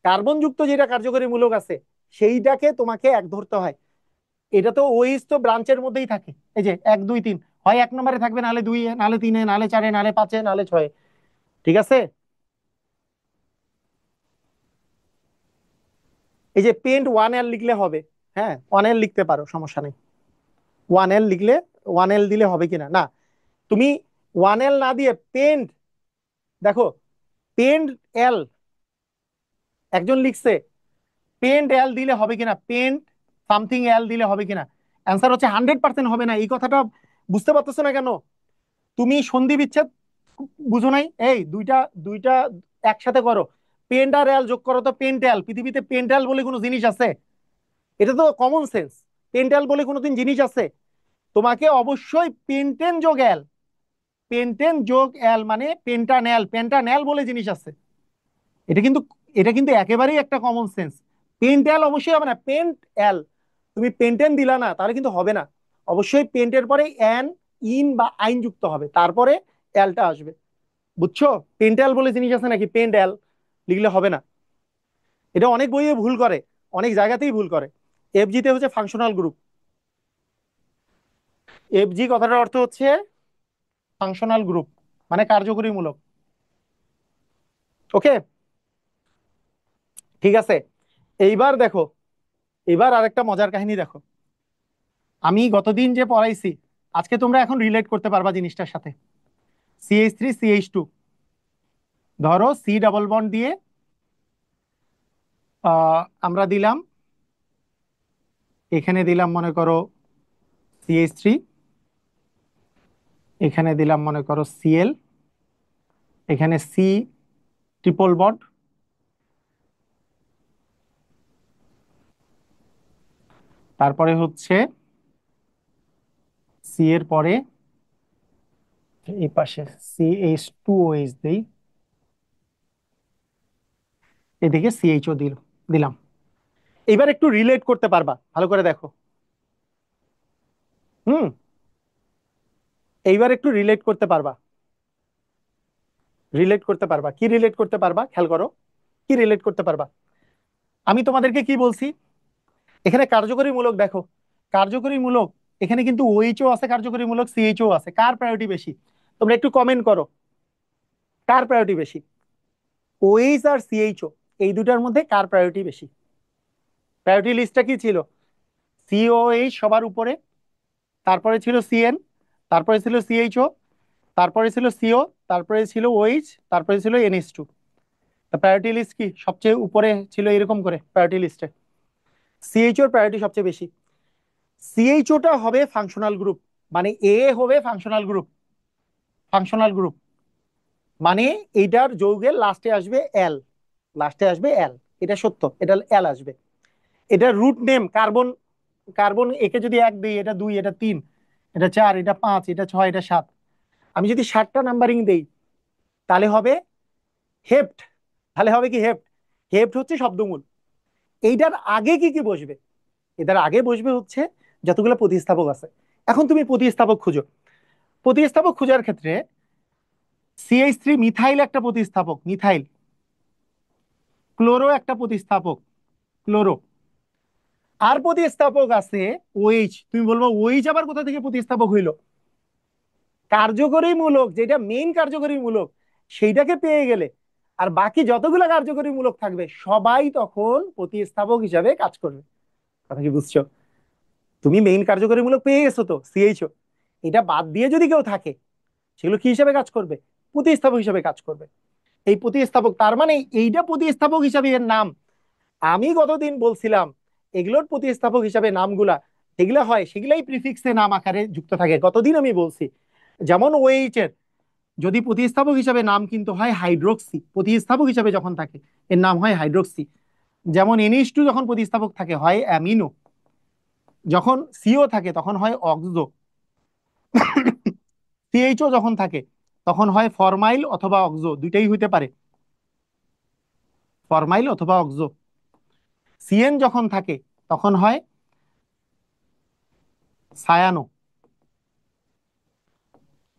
কার্বন যুক্ত যেটা কার্যকরী মূলক আছে, সেইটাকে তোমাকে এক ধরতে হয়। এটা তো ওএইচ তো ব্রাঞ্চের মধ্যেই থাকে। এই যে এক দুই তিন, হয় এক নম্বরে থাকবে, নাহলে দুই, নাহলে তিনে, নাহলে চারে, নাহলে পাঁচে, নাহলে ছয়ে। ঠিক আছে? এই যে পেন্ট ওয়ান এল লিখলে হবে। হ্যাঁ, ওয়ান এল লিখতে পারো, সমস্যা নেই। ওয়ান এল লিখলে, ওয়ান এল দিলে হবে কিনা না, তুমি ওয়ান এল না দিয়ে পেন্ট, দেখো পেন্ট এল, একজন লিখছে পেন্ট এল দিলে হবে কিনা, পেন্ট সামথিং এল দিলে হবে কিনা? অ্যান্সার হচ্ছে 100% হবে না। এই কথাটা বুঝতে পারতেছো না কেন? তুমি সন্ধি বিচ্ছেদ বুঝো নাই? এই দুইটা, দুইটা একসাথে করো, পেন্ট আর এল যোগ করো তো পেন্টেল। পৃথিবীতে পেন্টেল বলে কোনো জিনিস আছে? এটা তো কমন সেন্স। পেন্টেল বলে কোনোদিন জিনিস আছে? তোমাকে অবশ্যই পেন্টেন যোগ এল, পেন্টেন যোগ এল মানে পেন্টানেল, পেন্টানেল বলে জিনিস আছে। এটা কিন্তু, এটা কিন্তু একেবারেই একটা কমন সেন্স। পেন্ট এল অবশ্যই হবে না, পেন্ট এল। তুমি পেন্টেন দিলা না, তাহলে কিন্তু হবে না। অবশ্যই পেন্টের পরে এন, ইন বা আইন যুক্ত হবে, তারপরে এলটা আসবে। বুঝছো? পেন্টেল বলে জিনিস আছে নাকি পেন্ট এল লিখলে হবে না? এটা অনেক বইয়ে ভুল করে, অনেক জায়গাতেই ভুল করে। এফজি তে হচ্ছে ফাংশনাল গ্রুপ। এফজি কথাটার অর্থ হচ্ছে ফাংশনাল গ্রুপ, মানে কার্যকরী মূলক। ওকে, ঠিক আছে। এইবার দেখো, এবার আরেকটা মজার কাহিনী দেখো। আমি গতদিন যে পড়াইছি, আজকে তোমরা এখন রিলেট করতে পারবা জিনিসটার সাথে। CH3CH2, ধরো সি ডাবল বন্ড দিয়ে আমরা দিলাম, এখানে দিলাম মনে করো CH3, এখানে দিলাম মনে করো Cl, এখানে সি ট্রিপল বন্ড, তারপরে হচ্ছে সি এর পরে এই পাশে CH2OH দেই, এদিকে CHO দিলাম। এবার একটু রিলেট করতে পারবা, ভালো করে দেখো। হুম, এইবার একটু রিলেট করতে পারবা। রিলেট করতে পারবা, কি রিলেট করতে পারবা খেয়াল করো, কি রিলেট করতে পারবা। আমি তোমাদেরকে কি বলছি, এখানে কার্যকরী মূলক দেখো, কার্যকরী মূলক এখানে কিন্তু OH আছে, কার্যকরী মূলক CHO আছে, কার প্রায়োরিটি বেশি? তোমরা একটু কমেন্ট করো। কার প্রায়োরিটি বেশি? ওএইচ আর সিএইচও, এই দুটার মধ্যে কার প্রায়োরিটি বেশি? প্রায়োরিটি লিস্টটা কি ছিল? সিওএইচ সবার উপরে, তারপরে ছিল সিএন, তারপরে ছিল সিএইচও, তারপরে ছিল সিও, তারপরে ছিল ওএইচ, তারপরে ছিল এনএইচ টু। প্রায়োরিটি লিস্ট কি সবচেয়ে উপরে ছিল এরকম করে প্রায়োরিটি লিস্টে? সিএইচওর প্রায়োরিটি সবচেয়ে বেশি। সিএইচওটা হবে ফাংশনাল গ্রুপ, মানে এ হবে ফাংশনাল গ্রুপ। ফাংশনাল গ্রুপ মানে এইটার যৌগের লাস্টে আসবে এল, লাস্টে আসবে এল, এটা সত্য, এটা এল আসবে। এটা রুট নেম কার্বন, কার্বন একে যদি এক দিই, এটা দুই, এটা তিন, এটা চার, এটা পাঁচ, এটা ছয়, এটা সাত, আমি যদি 7টা নাম্বারিং দেই তাহলে হবে হেপ্ট। তাহলে হবে কি হেপ্ট? হেপ্ট হচ্ছে শব্দমূল। এইটার আগে কি কি বসবে? এটার আগে বসবে হচ্ছে যতগুলো প্রতিস্থাপক আছে। এখন তুমি প্রতিস্থাপক খুঁজো। প্রতিস্থাপক খোঁজার ক্ষেত্রে CH3 মিথাইল একটা প্রতিস্থাপক, মিথাইল। ক্লোরো একটা প্রতিস্থাপক, ক্লোরো। আর প্রতিস্থাপক আছে ওএইচ। তুমি বলবো ওএইচ আবার কোথা থেকে প্রতিস্থাপক হইলো? কার্যকরী মূলক, যেটা মেইন কার্যকরী মূলক, সেইটাকে পেয়ে গেলে আর বাকি যতগুলো কার্যকরী মূলক থাকবে সবাই তখন প্রতিস্থাপক হিসাবে কাজ করবে। কথা কি বুঝছো? তুমি মেইন কার্যকরী মূলক পেয়ে গেছো তো সিএইচও, এটা বাদ দিয়ে যদি কেউ থাকে সেগুলো কি হিসাবে কাজ করবে? প্রতিস্থাপক হিসাবে কাজ করবে। এই প্রতিস্থাপক, তার মানে এইটা প্রতিস্থাপক হিসাবে এর নাম। আমি গতদিন বলছিলাম এগুলোর প্রতিস্থাপক হিসাবে নামগুলা যেগুলা হয় সেগুলাই প্রিফিক্সে নাম আকারে যুক্ত থাকে, গতদিন আমি বলছি। যেমন ওএইচ এর যদি প্রতিস্থাপক হিসাবে নাম কিন্তু হয় হাইড্রোক্সি, প্রতিস্থাপক হিসাবে যখন থাকে এর নাম হয় হাইড্রোক্সি। যেমন NH2 যখন প্রতিস্থাপক থাকে হয় অ্যামিনো, যখন সিও থাকে তখন হয় অক্সো, সিএইচও যখন থাকে তখন হয় ফরমাইল অথবা অক্সো, দুইটাই হইতে পারে, ফরমাইল অথবা অক্সো। সিএন যখন থাকে তখন হয় সায়ানো।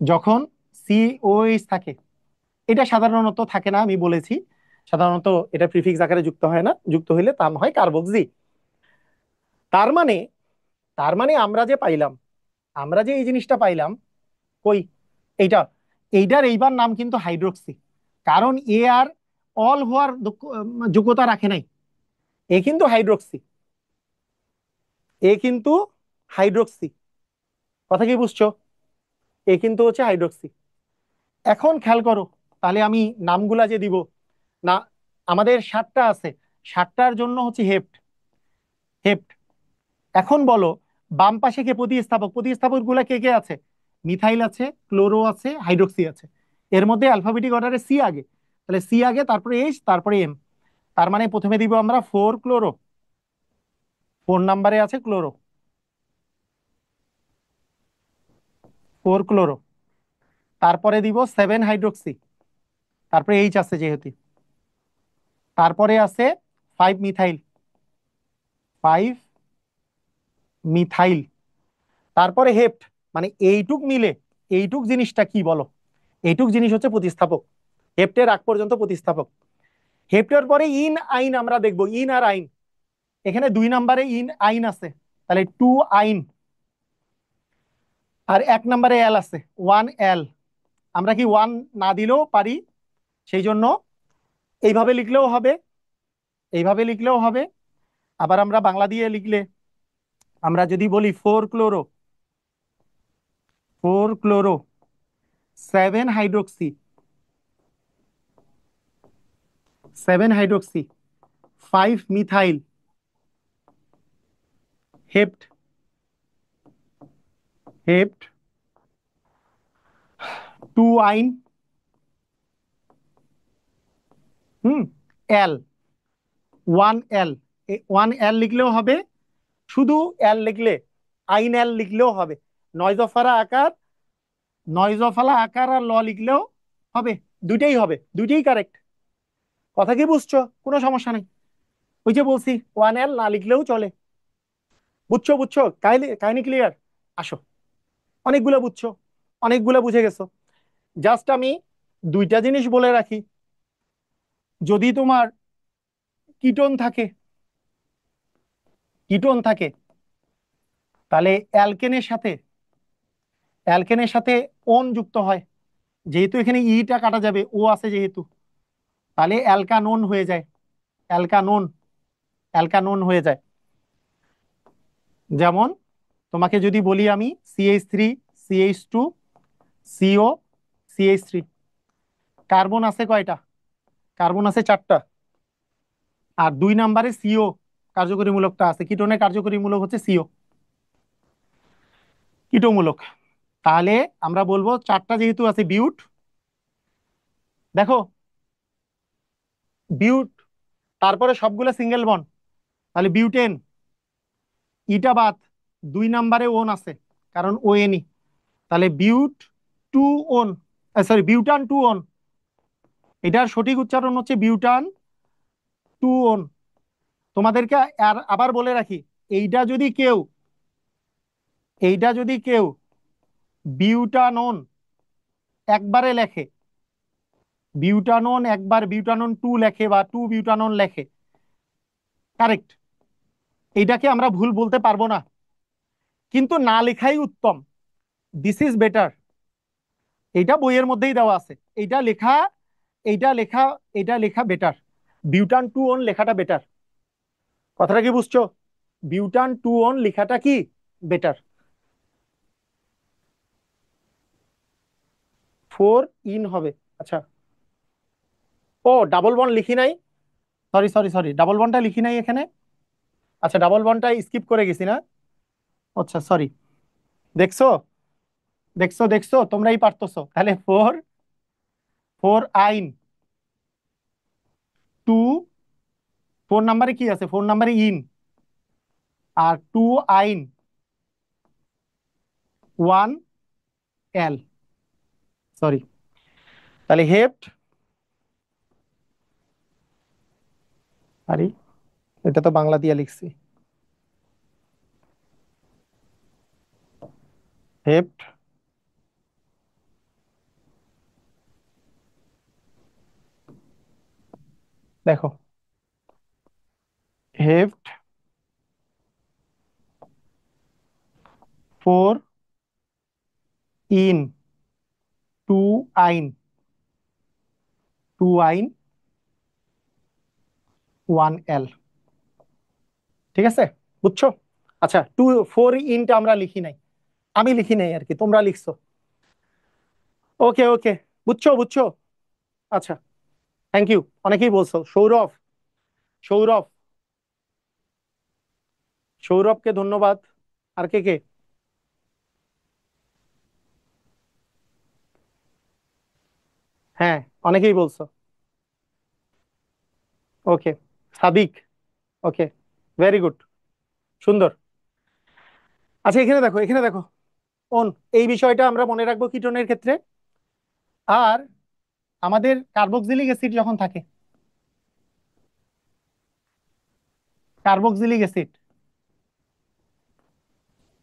যখন সিওএইচ থাকে, এটা সাধারণত থাকে না, আমি বলেছি সাধারণত এটা প্রিফিক্স আকারে যুক্ত হয় না, যুক্ত হইলে তাম হয় কার্বক্সি। তার মানে, তার মানে আমরা যে পাইলাম, আমরা যে এই জিনিসটা পাইলাম, কই এইটা, এইটার এইবার নাম কিন্তু হাইড্রোক্সি। কারণ এ আর অল হওয়ার যোগ্যতা রাখে নাই, এ কিন্তু হাইড্রোক্সি, এ কিন্তু হাইড্রোক্সি। কথা কি বুঝছো? এ কিন্তু হচ্ছে হাইড্রোক্সি। এখন খেয়াল করো, তাহলে আমি নামগুলা যে দিব না, আমাদের 7টা আছে, 7টার জন্য হচ্ছে হেপ্ট, হেপ্ট। এখন বলো বাম পাশে কে প্রতিস্থাপক? প্রতিস্থাপক গুলা কে কে আছে? মিথাইল আছে, ক্লোরো আছে, হাইড্রোক্সি আছে। এর মধ্যে অ্যালফাবেটিক অর্ডারে সি আগে, তাহলে সি আগে, তারপরে এইচ, তারপরে এম। তার মানে প্রথমে দিব আমরা 4 ক্লোরো, 4 নাম্বারে আছে ক্লোরো, 4 ক্লোরো। তারপরে দিব 7 হাইড্রোক্সি, তারপরে এইচ আছে যেহেতু। তারপরে আছে 5 মিথাইল, 5 মিথাইল। তারপরে হেপ্ট। মানে এইটুক মিলে এইটুক জিনিসটা কি বলো? এইটুক জিনিস হচ্ছে প্রতিস্থাপক, হেপ্টের আগ পর্যন্ত প্রতিস্থাপক। হেপ্টের পরে ইন আইন আমরা দেখবো, ইন আর আইন। এখানে 2 নাম্বারে ইন আইন আছে, তাহলে 2 আইন। আর 1 নাম্বারে এল আছে, 1 এল। আমরা কি 1 না দিলেও পারি, সেই জন্য এইভাবে লিখলেও হবে, এইভাবে লিখলেও হবে। আবার আমরা বাংলা দিয়ে লিখলে, আমরা যদি বলি 4 chloro, 4 chloro, 7 hydroxy, 7 hydroxy, 5 methyl, হেপ্ট, হেপ্ট, 2 আইন, হুম, এল, 1 এল। 1 এল লিখলেও হবে, শুধু এল লিখলে, আইন এল লিখলেও হবে। নয়জফারা আকার, নয়জফালা আকার আর ল লিখলেও হবে, দুইটাই হবে, দুইটাই কারেক্ট। কথা কি বুঝছো? কোনো সমস্যা নেই। ওই যে বলছি 1 এল না লিখলেও চলে। বুঝছো? বুঝছো কাহিনী, কাহিনী ক্লিয়ার? আসো, অনেকগুলো বুঝছো, অনেকগুলো বুঝে গেছো। জাস্ট আমি দুইটা জিনিস বলে রাখি, যদি তোমার কিটোন থাকে, কিটোন থাকে, তাহলে অ্যালকেনের সাথে, অ্যালকেনের সাথে ওন যুক্ত হয়, যেহেতু এখানে ইটা কাটা যাবে, ও আছে যেহেতু, তাহলে অ্যালকানোন হয়ে যায়। অ্যালকানোন, অ্যালকানোন হয়ে যায়। যেমন তোমাকে যদি বলি আমি CH3, CH2, CO, CH3, carbon আছে কয়টা? কার্বন আছে 4টা। আর 2 নম্বরে সিও কার্যকরী মূলকটা আছে, কিটোনের কার্যকরী মূলক হচ্ছে সিও, কিটোমূলক। তাহলে আমরা বলবো 4টা যেহেতু আছে বিউট, দেখো বিউট, তারপরে সবগুলো সিঙ্গেল বন্ড, তাহলে বিউটেন, ইটা বাদ, 2 নম্বরে ওন আছে কারণ ও এনই, তাহলে but two one, sorry butan two one. এটার সঠিক উচ্চারণ হচ্ছে বিউটান টু ওন। তোমাদেরকে আর আবার বলে রাখি, এইটা যদি কেউ এইটা যদি কেউ বিউটানন একবারে লেখে, বিউটানন একবার বিউটানন টু লেখে বা টু বিউটানন লেখে, কারেক্ট, এইটাকে আমরা ভুল বলতে পারবো না, কিন্তু না লেখাই উত্তম। This is better. এইটা বইয়ের মধ্যেই দেওয়া আছে, এইটা লেখা, এইটা লেখা, এইটা লেখা বেটার। বিউটান টু ওন লেখাটা বেটার। কথাটা কি বুঝছো? বিউটান টু ওন লেখাটা কি বেটার। 4 ইন হবে। আচ্ছা, ও ডাবল বন্ড লিখি নাই, সরি সরি সরি, ডাবল বন্ডটা লিখি নাই এখানে। আচ্ছা, ডাবল বন্ডটা স্কিপ করে গেছি না? আচ্ছা সরি। দেখছো, দেখছো দেখছো, তোমরাই পারতেছো। তাহলে ফোর, 4 আইন, 2, 4 নম্বরে কি আছে? 4 নম্বরে ইন, আর 2 আইন, 1 এল, সরি। তাহলে হেপ্ট, আরে এটা তো বাংলা দিয়ে লিখছি, হেপ্ট, দেখো হেপ্ট 4 ইন, 2 আইন, 2 আইন, 1 এল। ঠিক আছে, বুঝছো? আচ্ছা, 4 ইনটা আমরা লিখি নাই, আমি লিখি নাই আর কি, তোমরা লিখছো। ওকে ওকে, বুঝছো বুঝছো। আচ্ছা, থ্যাংক ইউ। অনেকেই বলছো, সৌরভ, সৌরভ, সৌরভকে ধন্যবাদ। আর কে কে? হ্যাঁ, অনেকেই বলছো। ওকে, সাদিক, ওকে, ভেরি গুড, সুন্দর। আচ্ছা, এখানে দেখো, এখানে দেখো, অন, এই বিষয়টা আমরা মনে রাখবো কিটোনের ক্ষেত্রে। আর আমাদের কার্বক্সিলিক অ্যাসিড যখন থাকে, কার্বক্সিলিক অ্যাসিড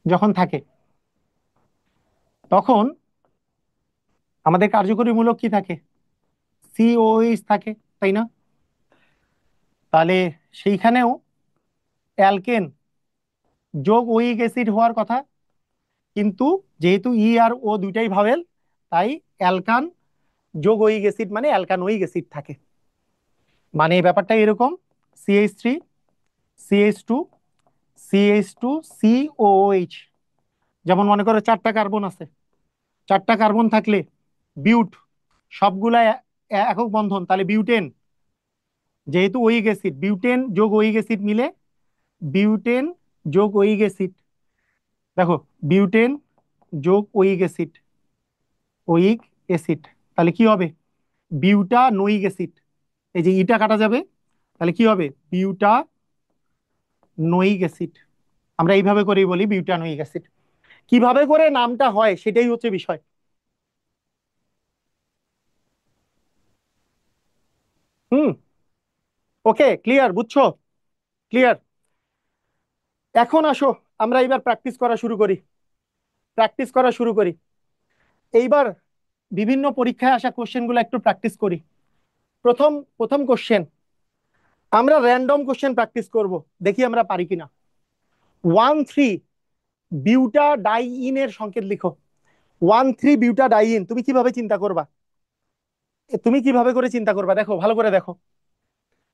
যখন থাকে, তখন আমাদের কার্যকরী মূলক কি থাকে? সিওএইচ থাকে, তাই না? তাহলে সেইখানেও অ্যালকেন যোগ ওইক অ্যাসিড হওয়ার কথা, কিন্তু যেহেতু ই আর ও দুইটাই ভাবেল, তাই অ্যালকান যোগ ওইক অ্যাসিড মানে অ্যালকানোইক অ্যাসিড থাকে। মানে এই ব্যাপারটা এরকম, CH3, CH2, CH2, COOH। যেমন মনে করো 4টা কার্বন আছে, 4টা কার্বন থাকলে বিউট, সবগুলা একক বন্ধন, তাহলে বিউটেন, যেহেতু ওইক অ্যাসিড, বিউটেন যোগ ওইক অ্যাসিড মিলে বিউটেন যোগ ওইক অ্যাসিড। দেখো, বিউটেন যোগ ওইক অ্যাসিড, ওইক অ্যাসিড, তাহলে কি হবে? Butanoic acid. এই যে ইটা কাটা যাবে, তাহলে কি হবে? Butanoic acid. আমরা এইভাবে করেই বলি বিউটানোইক অ্যাসিড। কিভাবে করে নামটা হয় সেটাই হচ্ছে বিষয়। হুম, ওকে, ক্লিয়ার, বুঝছো? ক্লিয়ার। এখন আসো, আমরা এবার প্র্যাকটিস করা শুরু করি, প্র্যাকটিস করা শুরু করি। এইবার বিভিন্ন পরীক্ষায় আসা কোশ্চেনগুলো একটু প্র্যাকটিস করি। প্রথম প্রথম কোশ্চেন, আমরা র্যান্ডম কোশ্চেন প্র্যাকটিস করব, দেখি আমরা পারি কিনা। 1,3 বিউটা ডাই ইনের সংকেত লিখো। 1,3-বিউটাডাইন তুমি কিভাবে চিন্তা করবা? তুমি কিভাবে করে চিন্তা করবা, দেখো ভালো করে দেখো।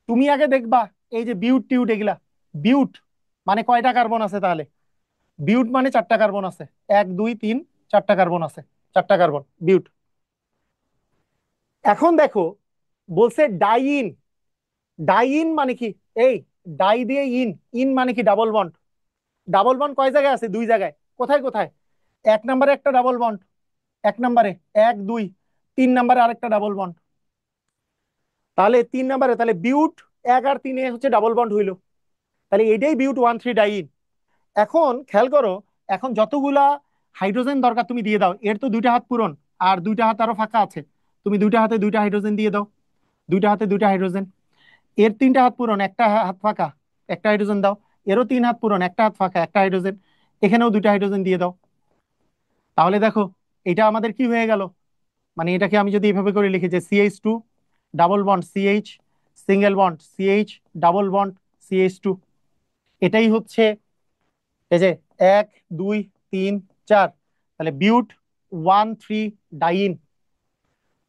তুমি আগে দেখবা এই যে বিউট টিউট এগুলা, বিউট মানে কয়টা কার্বন আছে তাহলে? বিউট মানে চারটা কার্বন আছে, 1 2 3, চারটা কার্বন আছে, চারটা কার্বন বিউট। এখন দেখো বলছে ডাইইন। ডাইইন মানে কি? এই ডাই দিয়ে ইন, ইন মানে কি? Double bond. ডাবল বন্ড কয় জায়গায় আছে? দুই জায়গায়। কোথায় কোথায়? এক নম্বরে একটা ডাবল বন্ড, এক নম্বরে, 1 2, 3 নম্বরে আরেকটা ডাবল বন্ড। তাহলে 3 নম্বরে, তাহলে বিউট 1 আর 3 হচ্ছে ডাবল বন্ড হইলো। তাহলে এটাই বিউট 1,3-ডাইইন। এখন খেয়াল করো, এখন যতগুলা হাইড্রোজেন দরকার তুমি দিয়ে দাও। এর তো দুইটা হাত পূরণ, আর দুইটা হাত আরো ফাঁকা আছে। তুমি দুইটা হাতে দুইটা হাইড্রোজেন দিয়ে দাও, দুইটা হাতে দুইটা হাইড্রোজেন। এর তিনটা হাত পূরণ, একটা হাত ফাঁকা, একটা হাইড্রোজেন দাও। এরও 3 হাত পূরণ, একটা হাত ফাঁকা, একটা হাইড্রোজেন। এখানেও দুইটা হাইড্রোজেন দিয়ে দাও। তাহলে দেখো এটা আমাদের কি হয়ে গেল। মানে এটাকে আমি যদি এভাবে করে লিখি যে CH2 double bond CH, single bond CH, double bond CH2, এটাই হচ্ছে এই যে 1 2 3 4, তাহলে বিউট 1,3-ডাইইন।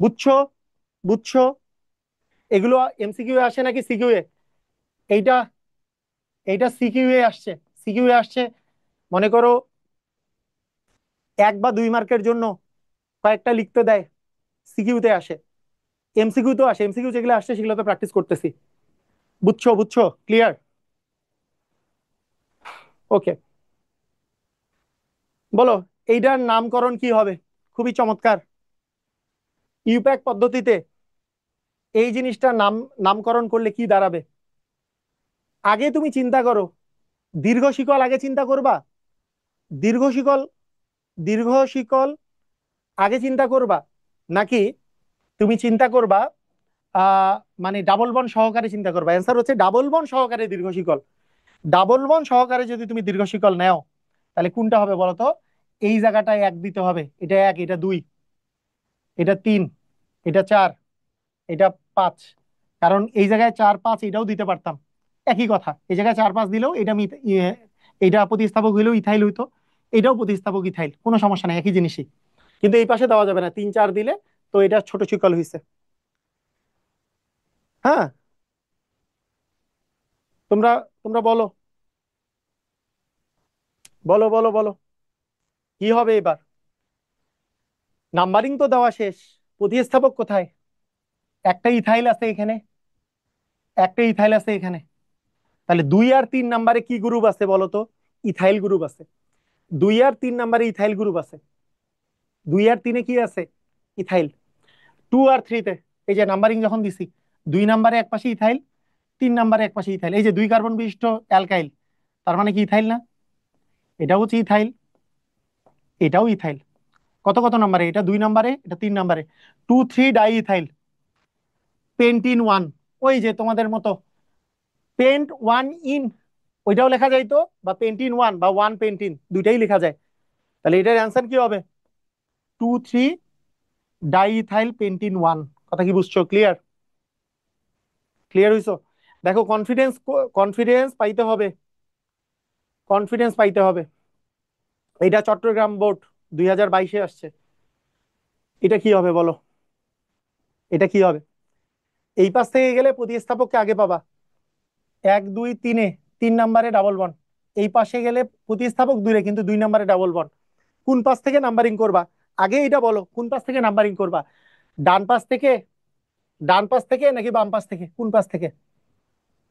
বুঝছো? বুঝছো? এগুলো MCQ এ আসে নাকি সিকিউ এ? এইটা, এইটা সিকিউ এ আসছে। সিকিউ এ আসছে, মনে করো 1 বা 2 মার্কের জন্য কয়েকটা লিখতে দেয়, সিকিউতে আসে। MCQ তো আসে, MCQ যেগুলো আসছে সেগুলো তো প্র্যাকটিস করতেছি। বুঝছো? বুঝছো? ক্লিয়ার? ওকে, বলো এইটার নামকরণ কি হবে? খুবই চমৎকার। ইউপ্যাক পদ্ধতিতে এই জিনিসটার নামকরণ করলে কি দাঁড়াবে? আগে তুমি চিন্তা করো, দীর্ঘ শিকল আগে চিন্তা করবা, দীর্ঘ শিকল, দীর্ঘ শিকল আগে চিন্তা করবা, নাকি তুমি চিন্তা করবা মানে ডাবল বন্ড সহকারে চিন্তা করবা? অ্যান্সার হচ্ছে ডাবল বন্ড সহকারে দীর্ঘ শিকল। ডাবল বন্ড সহকারে যদি তুমি দীর্ঘ শিকল নাও, তাহলে কোনটা হবে বলো তো? এই জায়গাটায় 1 দিতে হবে, এটা 1, এটা 2, এটা 3, এটা 4, এটা 5। কারণ এই জায়গায় 4 5 এটাও দিতে পারতাম, একই কথা। এই জায়গায় 4 5 দিলেও এটা এটা প্রতিস্থাপক হইলেও ইথাইল হইতো, এটাও প্রতিস্থাপক ইথাইল, কোনো সমস্যা নাই, একই জিনিসই। কিন্তু এই পাশে দেওয়া যাবে না, 3 4 দিলে তো এটা ছোট শিকল হয়েছে। হ্যাঁ, তোমরা তোমরা বলো, বলো বলো বলো, কি হবে এবার? নাম্বারিং তো দেওয়া শেষ, প্রতিস্থাপক কোথায়? একটা ইথাইল আছে এখানে, একটা ইথাইল আছে এখানে। তাহলে 2 আর 3 নম্বরে কি গ্রুপ আছে বলো তো? ইথাইল গ্রুপ আছে। 2 আর 3 নম্বরে ইথাইল গ্রুপ আছে। 2 আর 3-এ কি আছে? ইথাইল। 2 আর 3-তে এই যে নাম্বারিং যখন দিছি, 2 নম্বরে এক পাশে ইথাইল, 3 নম্বরে এক পাশে ইথাইল, এই যে 2 কার্বন বিশিষ্ট অ্যালকাইল, তার মানে কি ইথাইল না? এটাও হচ্ছে ইথাইল, এটাও ইথাইল। কত কত নম্বরে? এটা 2 নম্বরে, এটা 3 নম্বরে। 2,3-ডাই ইথাইল, পেন্টিন 1। ওই যে তোমাদের মতো পেন্ট 1 ইন, ওইটাও লেখা যায় তো, বা পেন্টিন 1 বা 1 পেন্টিন, দুইটাই লেখা যায়। তাহলে এটার অ্যান্সার কি হবে? 2,3-ডাই ইথাইল পেন্টিন 1। কথা কি বুঝছো? ক্লিয়ার? ক্লিয়ার হইছো? দেখো কনফিডেন্স, কনফিডেন্স পাইতে হবে, কনফিডেন্স পাইতে হবে। এটা চট্টগ্রাম বোর্ড 2022-এ আসছে। এটা কি হবে বলো? এটা কি হবে? এই পাশ থেকে গেলে প্রতিস্থাপককে আগে পাবা, 1 2 3-এ 3 নম্বরে ডাবল বন্ড। এই পাশে গেলে প্রতিস্থাপক দূরে, কিন্তু 2 নম্বরে ডাবল বন্ড। কোন পাশ থেকে নাম্বারিং করবা? আগে এটা বলো, কোন পাশ থেকে নাম্বারিং করবা? ডান পাশ থেকে, ডান পাশ থেকে নাকি বাম পাশ থেকে? কোন পাশ থেকে?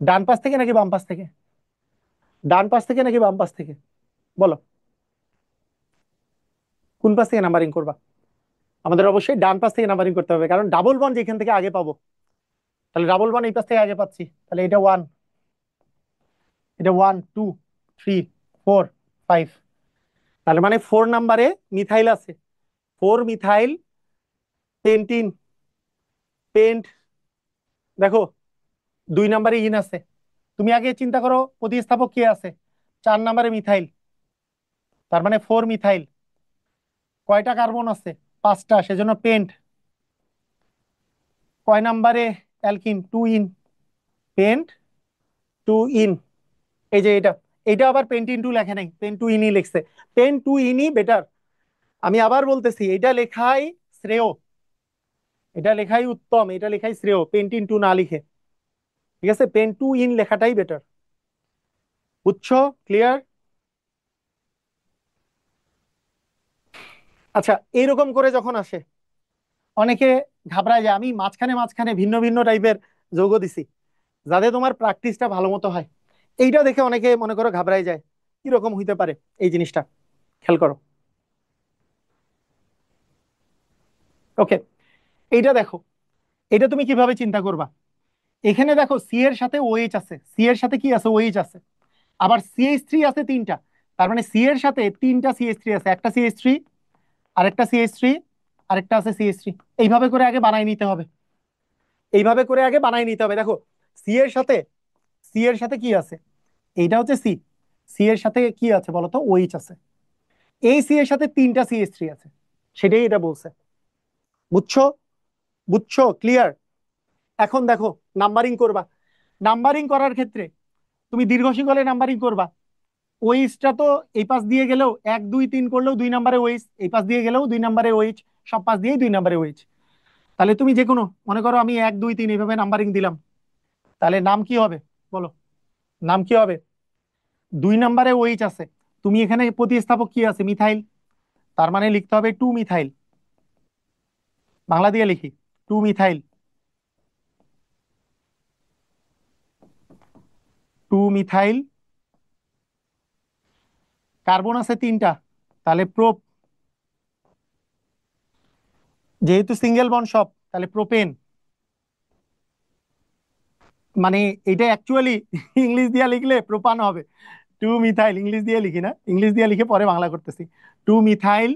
ডান পাশ থেকে নাকি বাম পাশ থেকে? ডান পাশ থেকে নাকি বাম পাশ থেকে? বলো, কোন পাশ থেকে নাম্বারিং করবা? আমাদের অবশ্যই ডান পাশ থেকে নাম্বারিং করতে হবে, কারণ ডাবল বন্ড যেখান থেকে আগে পাবো। তাহলে ডাবল বন্ড এই পাশ থেকে আগে পাচ্ছি, তাহলে এটা 1, এটা 1 2 3 4 5। তাহলে মানে 4 নম্বরে মিথাইল আছে, 4 মিথাইল পেন্টিন, পেন্ট। দেখো 2 নম্বরে ইন আছে। তুমি আগে চিন্তা করো প্রতিস্থাপক কে আছে? 4 নম্বরে মিথাইল, তার মানে 4 মিথাইল। কয়টা কার্বন আছে? 5টা, সেজন্য পেন্ট। কয় নাম্বারে অ্যালকিন? 2 in, paint 2 in. এই যে এটা, এটা আবার পেন্টিন 2 লেখে নাই, পেন্ট 2 ইনই লিখছে। Pent 2 yne better. আমি আবার বলতেছি, এটা লেখাই শ্রেয়, এটা লেখাই উত্তম, এটা লেখাই শ্রেয়, পেন্টিন টু না লিখে। ঠিক আছে, পেন টু ইন লেখাটাই বেটার। বুঝছো? ক্লিয়ার? আচ্ছা, এইরকম করে যখন আসে অনেকে ঘাবড়ায় যায়। আমি মাঝখানে মাঝখানে ভিন্ন ভিন্ন টাইপের যৌগ দিছি যাতে তোমার প্র্যাকটিসটা ভালো মতো হয়। এইটা দেখে অনেকে মনে করো ঘাবড়ায় যায়, কিরকম হইতে পারে এই জিনিসটা, খেয়াল করো। ওকে, এইটা দেখো, এটা তুমি কিভাবে চিন্তা করবা। এখানে দেখো সি এর সাথে ওএইচ আছে, সি এর সাথে কি আছে, ওএইচ আছে। আবার সিএইচ থ্রি আছে তিনটা, তার মানে সি এর সাথে তিনটা সিএইচ থ্রি আছে, একটা সিএইচ থ্রি, আরেকটা সিএইচ থ্রি, আরেকটা আছে সিএইচ থ্রি। এইভাবে করে আগে বানাই নিতে হবে, এইভাবে করে আগে বানাই নিতে হবে। দেখো সি এর সাথে, সি এর সাথে কি আছে, এইটা হচ্ছে সি, সি এর সাথে কি আছে বলতো, ওইচ আছে। এই সি এর সাথে তিনটা সিএইচ থ্রি আছে, সেটাই এটা বলছে। বুঝছো? বুঝছো? ক্লিয়ার? এখন দেখো নাম্বারিং করবা। নাম্বারিং করার ক্ষেত্রে তুমি দীর্ঘ শিকলে নাম্বারিং করবা। ওইচটা তো এই পাশ দিয়ে গেলেও 1 2 3 করলেও 2 নম্বরে ওইচ, এই পাশ দিয়ে গেলেও 2 নম্বরে ওইচ, সব পাশ দিয়েই 2 নম্বরে ওইচ। তাহলে তুমি যে কোনো, মনে করো আমি 1 2 3 এইভাবে নাম্বারিং দিলাম, তাহলে নাম কি হবে বলো? নাম কি হবে? 2 নম্বরে ওইচ আছে, তুমি এখানে প্রতিস্থাপক কি আছে, মিথাইল, তার মানে লিখতে হবে 2 মিথাইল। বাংলা দিয়ে লিখি, 2 মিথাইল, 2 মিথাইল। কার্বন আছে তিনটা, তাহলে যেহেতু সিঙ্গেল বন্ড সব, তাহলে প্রোপেন। মানে এটা অ্যাকচুয়ালি ইংলিশ দিয়ে লিখলে প্রোপান হবে। 2 মিথাইল, ইংলিশ দিয়ে লিখি না, ইংলিশ দিয়ে লিখে পরে বাংলা করতেছি। 2 মিথাইল,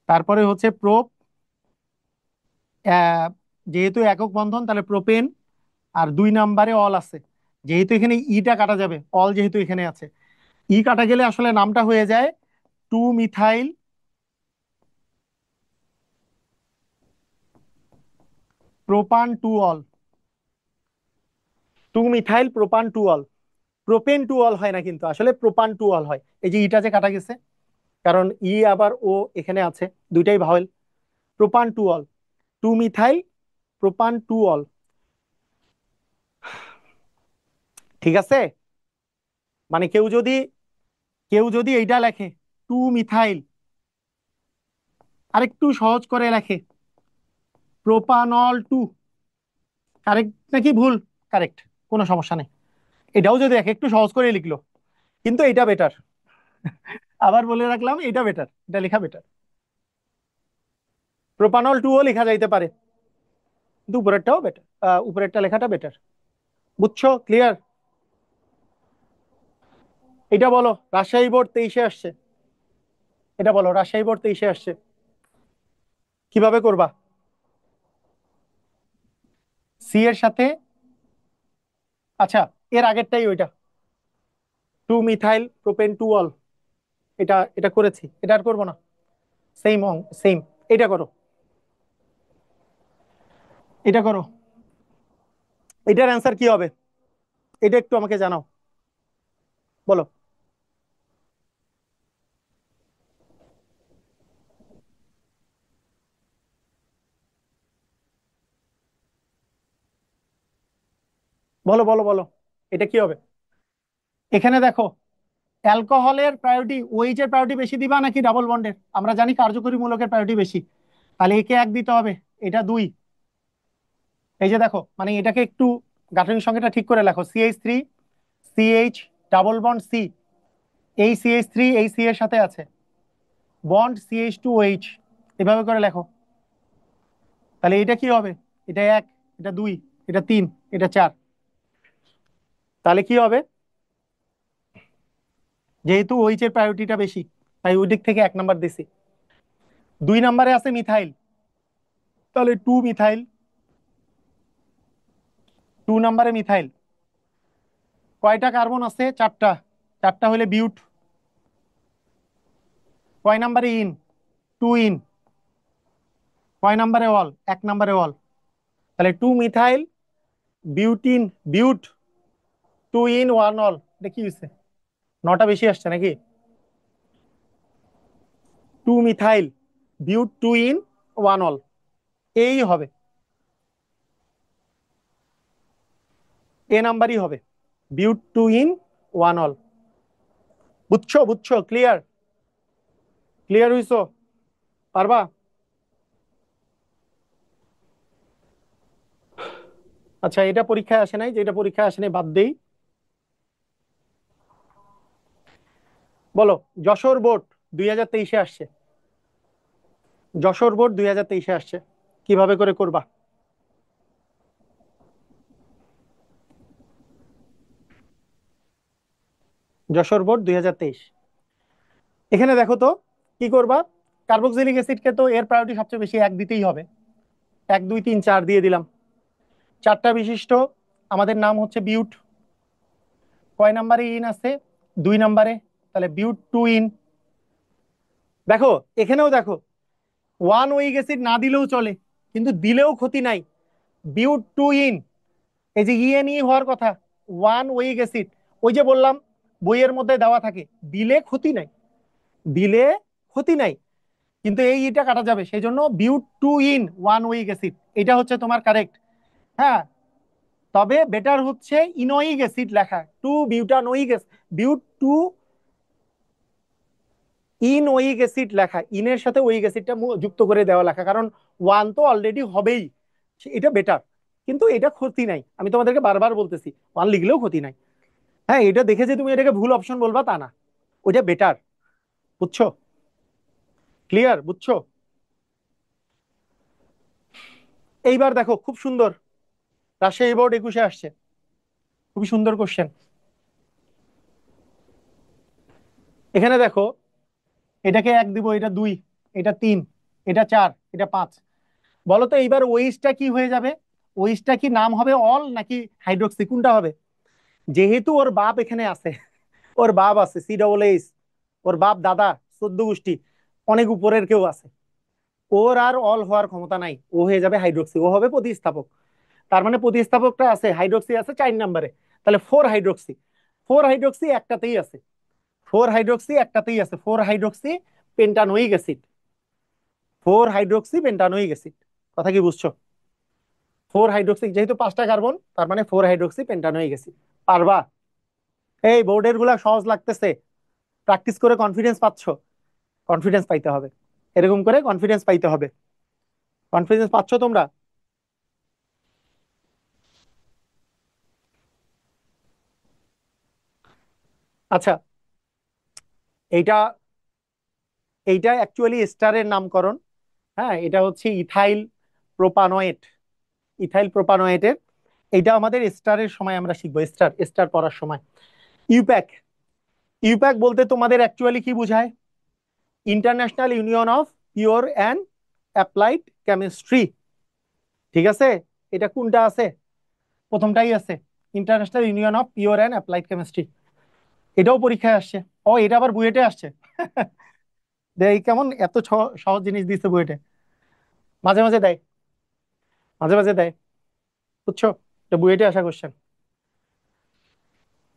তারপরে হচ্ছে আহ, যেহেতু একক বন্ধন তাহলে প্রোপেন। আর 2 নম্বরে অল আছে, যেহেতু এখানে ইটা কাটা যাবে, অল যেহেতু এখানে আছে, ই কাটা গেলে আসলে নামটা হয়ে যায় 2 methyl প্রোপান to all. 2 methyl প্রোপান to all, propane to all হয় না কিন্তু, আসলে প্রোপান টু অল হয়। এই যে ইটা যে কাটা গেছে, কারণ ই আবার ও এখানে আছে, দুইটাই vowel. প্রোপান to all, 2 methyl প্রোপান to all. ঠিক আছে? মানে কেউ যদি এইটা লেখে 2 মিথাইল, আরেকটু সহজ করে লেখে প্রোপানল 2, কারেক্ট নাকি ভুল? কারেক্ট, কোনো সমস্যা নেই। এটাও যদি এক একটু সহজ করে লিখলো, কিন্তু এটা বেটার। আবার বলে রাখলাম, এটা বেটার, এটা লেখা বেটার। প্রোপানল 2ও লেখা যাইতে পারে, কিন্তু উপরেরটাও বেটার, উপরেরটা লেখাটা বেটার। বুঝছো? ক্লিয়ার? এটা বলো, রাজশাহী বোর্ড 23-এ আসছে, এটা বলো রাজশাহী বোর্ড 23-এ আসছে, কিভাবে করবা? সি এর সাথে, আচ্ছা এর আগেরটাই ওইটা, 2 মিথাইল প্রোপেন 2 অল, এটা এটা করেছি, এটা আর করবো না। সেম সেম, এটা করো, এটা করো। এটার অ্যান্সার কি হবে, এটা একটু আমাকে জানাও, বলো। বলো বলো বলো, এটা কি হবে? এখানে দেখো, অ্যালকোহলের প্রায়োরিটি, ওএইচ এর প্রায়োরিটি বেশি দিবা নাকি ডাবল বন্ডের? আমরা জানি কার্যকরী মূলকের প্রায়োরিটি বেশি, তাহলে একে 1 দিতে হবে, এটা 2। এই যে দেখো, মানে এটাকে একটু গাঠনিক সংখ্যাটা ঠিক করে লেখো, CH3, CH, double bond C, এই CH3 এই সি এর সাথে আছে, বন্ড CH2OH, এভাবে করে লেখো। তাহলে এটা কি হবে? এটা 1, এটা 2, এটা 3, এটা 4। তাহলে কি হবে? যেহেতু ওইচ এর প্রায়োরিটিটা বেশি, তাই ওই দিক থেকে 1 নাম্বার দিছি। 2 নম্বরে আছে মিথাইল, তাহলে 2 মিথাইল, 2 নম্বরে মিথাইল। কয়টা কার্বন আছে? 4টা, 4টা হলে বিউট। কয় নাম্বারে ইন? 2 ইন। কয় নাম্বারে অল? 1 নম্বরে অল। তাহলে 2 methyl butene, but, 2 yne 1 ol. এটা কি হয়েছে? 9টা বেশি আসছে নাকি? Two methyl but two yne one ol, এই হবে, এ নাম্বারই হবে, but two yne one ol. বুঝছো বুঝছো? ক্লিয়ার? ক্লিয়ার হইছো? পারবা? আচ্ছা, এটা পরীক্ষায় আসে নাই, যেটা পরীক্ষায় আসে নাই বাদ দেই। বলো, যশোর বোর্ড 2023-এ আসছে, যশোর বোর্ড 2023-এ আসছে, কিভাবে করে করবা? যশোর বোর্ড 2023, এখানে দেখো তো কি করবা। কার্বক্সিলিক অ্যাসিডকে তো এর প্রায়োরিটি সবচেয়ে বেশি, এক দিতেই হবে। 1 2 3 4 দিয়ে দিলাম, চারটা বিশিষ্ট আমাদের নাম হচ্ছে বিউট। কয় নাম্বারে ইন আছে? 2 নাম্বারে, তাহলে বিউট টু ইন। দেখো এখানেও দেখো, ওয়ান উইক অ্যাসিড না দিলেও চলে, কিন্তু দিলেও ক্ষতি নাই, বিউট টু ইন। এই যে ইএনই হওয়ার কথা, ওয়ান উইক অ্যাসিড, ওই যে বললাম বইয়ের মধ্যে দেওয়া থাকে, দিলে ক্ষতি নাই, দিলে ক্ষতি নাই, কিন্তু এই ইটা কাটা যাবে, সেই জন্য but two yne one oic acid, এটা হচ্ছে তোমার কারেক্ট। হ্যাঁ, তবে বেটার হচ্ছে ইনোইক অ্যাসিড লেখা, two butanoic, but two ynoic acid লেখা, ইনের সাথে ওইক অ্যাসিডটা যুক্ত করে দেওয়া লেখা, কারণ ওয়ান তো অলরেডি হবেই, এটা বেটার। কিন্তু এটা ক্ষতি নাই, আমি তোমাদেরকে বারবার বলতেছি, ওয়ান লিখলেও ক্ষতি নাই। হ্যাঁ, এটা দেখে যে তুমি এটাকে ভুল অপশন বলবা তা না, ওইটা বেটার। বুঝছো? ক্লিয়ার? বুঝছো? এইবার দেখো খুব সুন্দর, রাজশাহী বোর্ড 21-এ আসছে, খুবই সুন্দর কোশ্চেন। এখানে দেখো, এটাকে 1 দিব, এটা 2, এটা 3, এটা 4, এটা 5। বলো তো এইবার ওইসটা কি হয়ে যাবে? ওইসটা কি নাম হবে অল নাকি হাইড্রোক্সি, কোনটা হবে? যেহেতু ওর বাপ এখানে আছে, ওর বাপ আছে C AA H, ওর বাপ দাদা 14 গোষ্ঠী, অনেক উপরের কেউ আছে, ওর আর অল হওয়ার ক্ষমতা নাই, ও হয়ে যাবে হাইড্রোক্সি, ও হবে প্রতিস্থাপক। তার মানে প্রতিস্থাপকটা আছে, হাইড্রোক্সি আছে 4 নাম্বারে, তাহলে 4 হাইড্রোক্সি। 4 হাইড্রোক্সি একটাতেই আছে, 4 হাইড্রোক্সি একটাতেই আছে, 4 হাইড্রোক্সি পেন্টানোইক অ্যাসিড, 4 হাইড্রোক্সি পেন্টানোইক অ্যাসিড। কথা কি বুঝছো? 4 হাইড্রোক্সি, যেহেতু 5টা কার্বন, তার মানে 4 হাইড্রোক্সি পেন্টানোইক অ্যাসিড। পারবা? এই বোর্ডের গুলা সহজ লাগতেছে, প্র্যাকটিস করে কনফিডেন্স পাচ্ছ, কনফিডেন্স পাইতে হবে, এরকম করে কনফিডেন্স পাইতে হবে। কনফিডেন্স পাচ্ছ তোমরা? আচ্ছা, এইটা এইটা অ্যাকচুয়ালি স্টারের নামকরণ। হ্যাঁ, এটা হচ্ছে ইথাইল প্রোপানয়েট, ইথাইল প্রোপানয়েটের, এটা আমাদের স্টারের সময় আমরা শিখবো, স্টার স্টার পড়ার সময়। ইউপ্যাক, ইউপ্যাক বলতে তোমাদের অ্যাকচুয়ালি কি বোঝায়? International union of pure and applied chemistry. ঠিক আছে? এটা কোনটা আছে? প্রথমটাই আছে, international union of pure and applied chemistry. এটাও পরীক্ষায় আসছে। ও, এটা আবার বুয়েটে আসছে। দেখ কেমন এত সহজ জিনিস দিচ্ছে বুয়েটে, মাঝে মাঝে দেয়, মাঝে মাঝে দেয়। বুঝছো? এটা বুয়েটে আসা কোশ্চেন।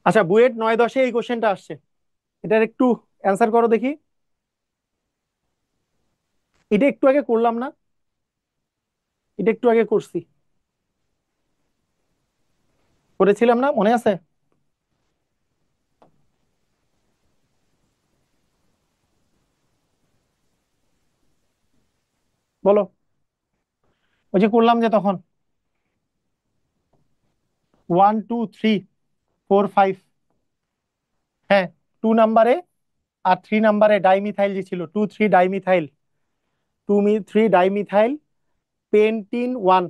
আচ্ছা, বুয়েট 9 10-এ এই কোশ্চেনটা আসছে, এটার একটু অ্যান্সার করো দেখি। এটা একটু আগে করলাম না? এটা একটু আগে করছি, করেছিলাম না, মনে আছে? বলো, ওই যে করলাম যে তখন, 1 2 3 4 5। হ্যাঁ, 2 নাম্বারে আর 3 নাম্বারে ডাইমিথাইল যে ছিল, 2 3 ডাইমিথাইল, 2 3 ডাইমিথাইল পেন্টিন 1,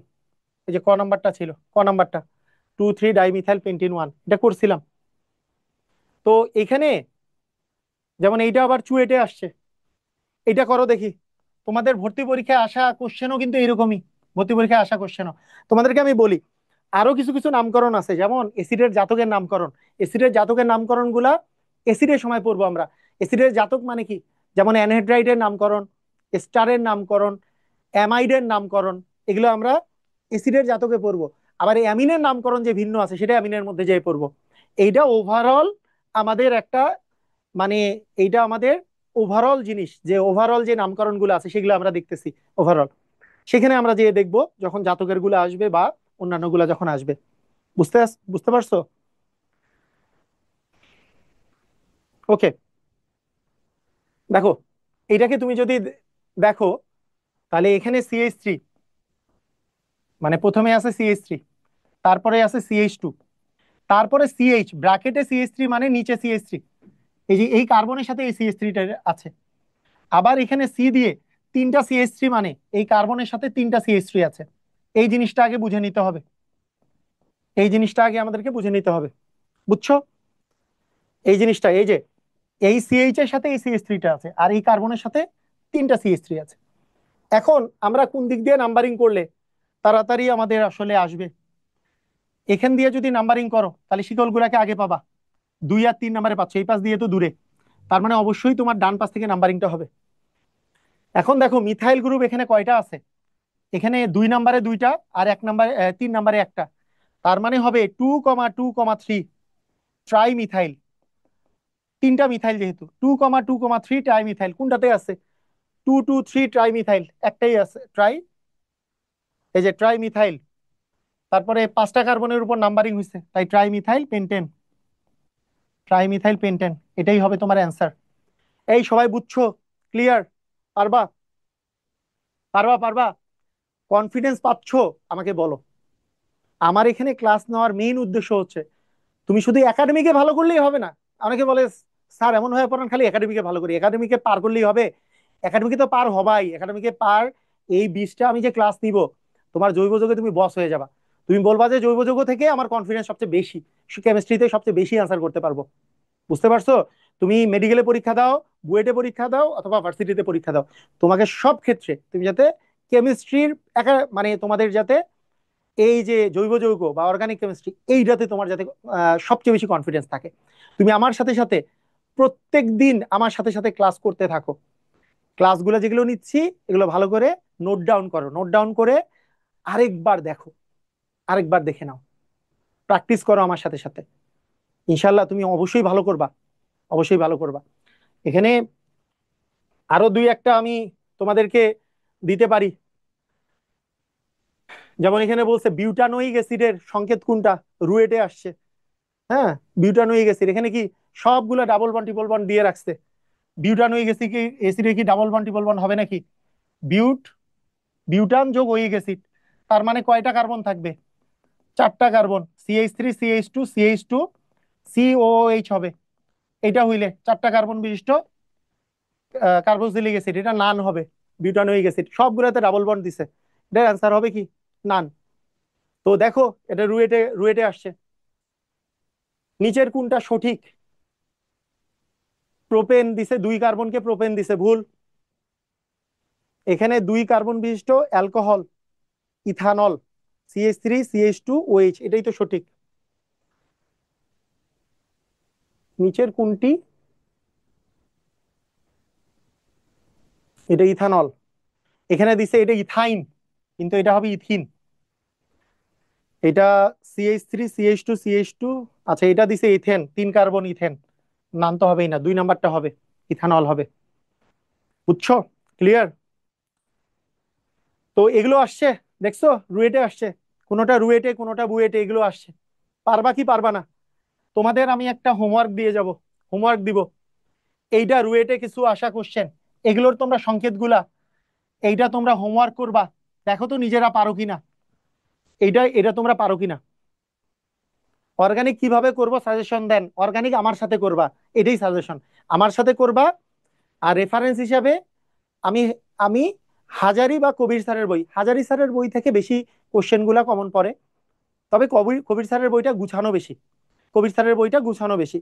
এই যে ক নাম্বারটা ছিল, ক নাম্বারটা, 2 3 ডাইমিথাইল পেন্টিন 1, এটা করছিলাম। তো এখানে যেমন এইটা আবার চুয়েটে আসছে, এটা করো দেখি। তোমাদের ভর্তি পরীক্ষায় আসা কোশ্চেনও কিন্তু এরকমই, ভর্তি পরীক্ষায় আসা কোশ্চেনও। তোমাদেরকে আমি বলি, আরো কিছু কিছু নামকরণ আছে, যেমন এসিডের জাতকের নামকরণ। এসিডের জাতকের নামকরণ গুলা এসিডের সময় পড়বো আমরা। এসিডের জাতক মানে কি? যেমন অ্যানহাইড্রাইটের নামকরণ, স্টারের নামকরণ, অ্যামাইডের নামকরণ, এগুলো আমরা এসিডের জাতকে পড়বো। আবার এই অ্যামিনের নামকরণ যে ভিন্ন আছে, সেটা অ্যামিনের মধ্যে যেয়ে পড়বো। এইটা ওভারঅল আমাদের একটা, মানে এইটা আমাদের ওভারঅল জিনিস, যে ওভারঅল যে নামকরণগুলো আছে সেগুলো আমরা দেখতেছি ওভারঅল। সেখানে আমরা যে দেখবো যখন জাতকের গুলো আসবে বা অন্যান্য গুলা যখন আসবে। বুঝতে পারছো? ওকে। দেখো, এটাকে তুমি যদি দেখো, তাহলে এখানে CH3, মানে প্রথমে আছে CH3, তারপরে আছে CH2, তারপরে ব্র্যাকেটে CH3, মানে নিচে CH3। এই যে এই কার্বনের সাথে এই CH3টা আছে। আবার এখানে সি দিয়ে তিনটা CH3, মানে এই কার্বনের সাথে তিনটা CH3 আছে। এই জিনিসটা আগে বুঝে নিতে হবে, এই জিনিসটা আগে আমাদেরকে বুঝে নিতে হবে। বুঝছো? এই জিনিসটা, এই যে এই সিএইচ এর সাথে এই CH3টা আছে, আর এই কার্বনের সাথে তিনটা CH3 আছে। এখন আমরা কোন দিক দিয়ে নাম্বারিং করলে তাড়াতাড়ি আমাদের আসলে আসবে? এখান দিয়ে যদি নাম্বারিং করো তাহলে শিকল গুলাকে আগে পাবা, 2 আর 3 নাম্বারে পাচ্ছ, এই পাশ দিয়ে তো দূরে। তার মানে অবশ্যই তোমার ডান পাশ থেকে নাম্বারিংটা হবে। এখন দেখো মিথাইল গ্রুপ এখানে কয়টা আছে, এখানে 2 নাম্বারে দুইটা, আর 1 নাম্বারে 3 নাম্বারে একটা। তার মানে হবে 2,2,3 ট্রাই মিথাইল। তিনটা মিথাইল, যেহেতু 2,2,3 ট্রাই মিথাইল কোনটাতে আছে? 2,2,3 ট্রাই মিথাইল একটাই আছে, ট্রাই, এই যে ট্রাই মিথাইল। তারপরে 5টা কার্বনের উপর নাম্বারিং হয়েছে, তাই try methyl pentane, try methyl pentane, এটাই হবে তোমার অ্যান্সার। এই সবাই বুঝছো? ক্লিয়ার? পারবা? পারবা? কনফিডেন্স পাচ্ছো? আমাকে বলো। আমার এখানে ক্লাস নেওয়ার মেইন উদ্দেশ্য হচ্ছে, তুমি শুধু একাডেমিকে ভালো করলেই হবে না। অনেকে বলে স্যার এমন হয়ে পড়ান খালি একাডেমিকে ভালো করি, একাডেমিকে পার করলেই হবে। একাডেমিকে তো পার হবাই, একাডেমিকে পার। এই 20টা আমি যে ক্লাস নিব, তোমার জৈব যৌগে তুমি বস হয়ে যাবা। তুমি বলবা যে জৈব যৌগ থেকে আমার কনফিডেন্স সবচেয়ে বেশি, কেমিস্ট্রিতে সবচেয়ে বেশি আনসার করতে পারবো। বুঝতে পারছো? তুমি মেডিকেলে পরীক্ষা দাও, বুয়েটে পরীক্ষা দাও, অথবা ভার্সিটিতে পরীক্ষা দাও, তোমাকে সব ক্ষেত্রে তুমি যাতে কেমিস্ট্রির মানে তোমাদের যাতে এই যে জৈব যৌগ বা অর্গানিক কেমিস্ট্রি এইটাতে তোমার যাতে সবচেয়ে বেশি কনফিডেন্স থাকে। তুমি আমার সাথে সাথে প্রত্যেক দিন আমার সাথে সাথে ক্লাস করতে থাকো। ক্লাসগুলো যেগুলো নিচ্ছি এগুলো ভালো করে নোট ডাউন করো, নোট ডাউন করে আরেকবার দেখো, আরেকবার দেখে নাও, প্র্যাকটিস করো আমার সাথে সাথে। ইনশাল্লাহ তুমি অবশ্যই ভালো করবা, অবশ্যই ভালো করবা। এখানে আরো দুই একটা আমি তোমাদেরকে দিতে পারি। যেমন এখানে বলছে বিউটানোয়িক অ্যাসিডের সংকেত কোনটা, রুয়েটে আসছে। হ্যাঁ, বিউটানোয়িক অ্যাসিড এখানে কি সবগুলো ডাবল বন্ড ট্রিপল বন্ড দিয়ে রাখছে। বিউটানোয়িক অ্যাসিডে কি ডাবল বন্ড ট্রিপল বন্ড হবে নাকি? বিউট, বিউটান যোগ ওয়িক অ্যাসিড, তার মানে কয়টা কার্বন থাকবে? 4টা carbon, CH3 CH2 CH2 COOH হবে। এটা হইলে 4টা কার্বন বিশিষ্ট কার্বক্সিলিক অ্যাসিড, এটা নান হবে। বিউটানোয়িক অ্যাসিড সবগুলোতে ডাবল বন্ড দিছে, এটার অ্যান্সার হবে কি? নান। তো দেখো এটা রুয়েটে রুয়েটে আসছে। নিচের কোনটা সঠিক? প্রোপেন দিছে, 2 কার্বনকে প্রোপেন দিছে, ভুল। এখানে 2 কার্বন বিশিষ্ট alcohol, ethanol, CH3 CH2 OH, এটাই তো সঠিক। নিচের কোনটি? এটা ইথানল। এখানে দিছে এটা ইথাইন, কিন্তু এটা হবে ইথিন। এটা CH3 CH2 CH2, আচ্ছা এটা দিছে ইথেন, 3 কার্বন ইথেন। নাম তো হবেই না, 2 নাম্বারটা হবে, ইথানল হবে। বুঝছো? ক্লিয়ার? তো এগুলো আসছে, দেখছো রুয়েটে আসছে, কোনোটা রুয়েটে কোনোটা বুয়েটে, এগুলো আসছে। পারবা কি পারবা না? তোমাদের আমি একটা হোমওয়ার্ক দিয়ে যাব, হোমওয়ার্ক দিব। এইটা রুয়েটে কিছু আসা কোশ্চেন, এগুলোর তোমরা সংকেতগুলা এইটা তোমরা হোমওয়ার্ক করবা, দেখো তো নিজেরা পারো কিনা। এটা তোমরা পারো কিনা। অর্গানিক কিভাবে করব সাজেশন দেন, অর্গানিক আমার সাথে করবা, এটাই সাজেশন, আমার সাথে করবা। আর রেফারেন্স হিসাবে আমি আমি হাজারি বা কবির স্যারের বই, হাজারি স্যারের বই থেকে বেশি কোশ্চেন গুলা কমন পড়ে। তবে কবির কবির স্যারের বইটা গুছানো বেশি, কবির স্যারের বইটা গুছানো বেশি।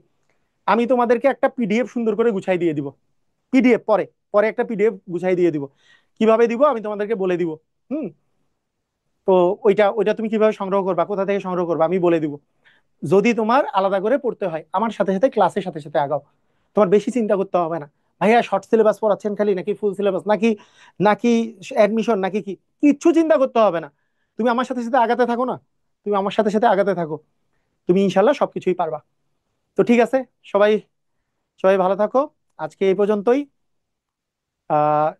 আমি তোমাদেরকে একটা পিডিএফ সুন্দর করে গুছাই দিয়ে দিব, পিডিএফ পরে, পরে একটা পিডিএফ গুছাই দিয়ে দিব। কিভাবে দিব আমি তোমাদেরকে বলে দিব। হুম। তো ওইটা ওইটা তুমি কিভাবে সংগ্রহ করবা, কোথা থেকে সংগ্রহ করবা আমি বলে দিব। যদি তোমার আলাদা করে পড়তে হয় আমার সাথে সাথে ক্লাসের সাথে সাথে আগাও, তোমার বেশি চিন্তা করতে হবে না। ভাইয়া শর্ট সিলেবাস পড়াচ্ছেন খালি, নাকি ফুল সিলেবাস, নাকি নাকি অ্যাডমিশন, নাকি কি, কিচ্ছু চিন্তা করতে হবে না। তুমি আমার সাথে সাথে আগাতে থাকো না, তুমি আমার সাথে সাথে আগাতে থাকো, তুমি ইনশাল্লাহ সবকিছুই পারবা। তো ঠিক আছে, সবাই সবাই ভালো থাকো। আজকে এই পর্যন্তই।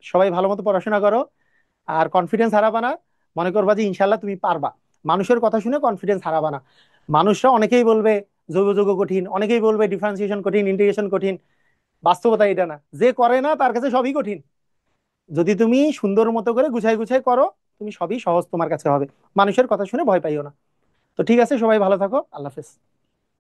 সবাই ভালো মতো পড়াশোনা করো, আর কনফিডেন্স হারাবা না। মনে করবা যে ইনশাল্লাহ তুমি পারবা। মানুষের কথা শুনে কনফিডেন্স হারাবা না। মানুষরা অনেকেই বলবে জৈব যৌগ কঠিন, অনেকেই বলবে ডিফারেন্সিয়েশন কঠিন, ইন্টিগ্রেশন কঠিন। বাস্তবতা এটা না, যে করে না তার কাছে সবই কঠিন। যদি তুমি সুন্দর মতো করে গুছাই গুছাই করো, তুমি সবই সহজ তোমার কাছে হবে। মানুষের কথা শুনে ভয় পাইও না। তো ঠিক আছে, সবাই ভালো থাকো, আল্লাহ হাফেজ।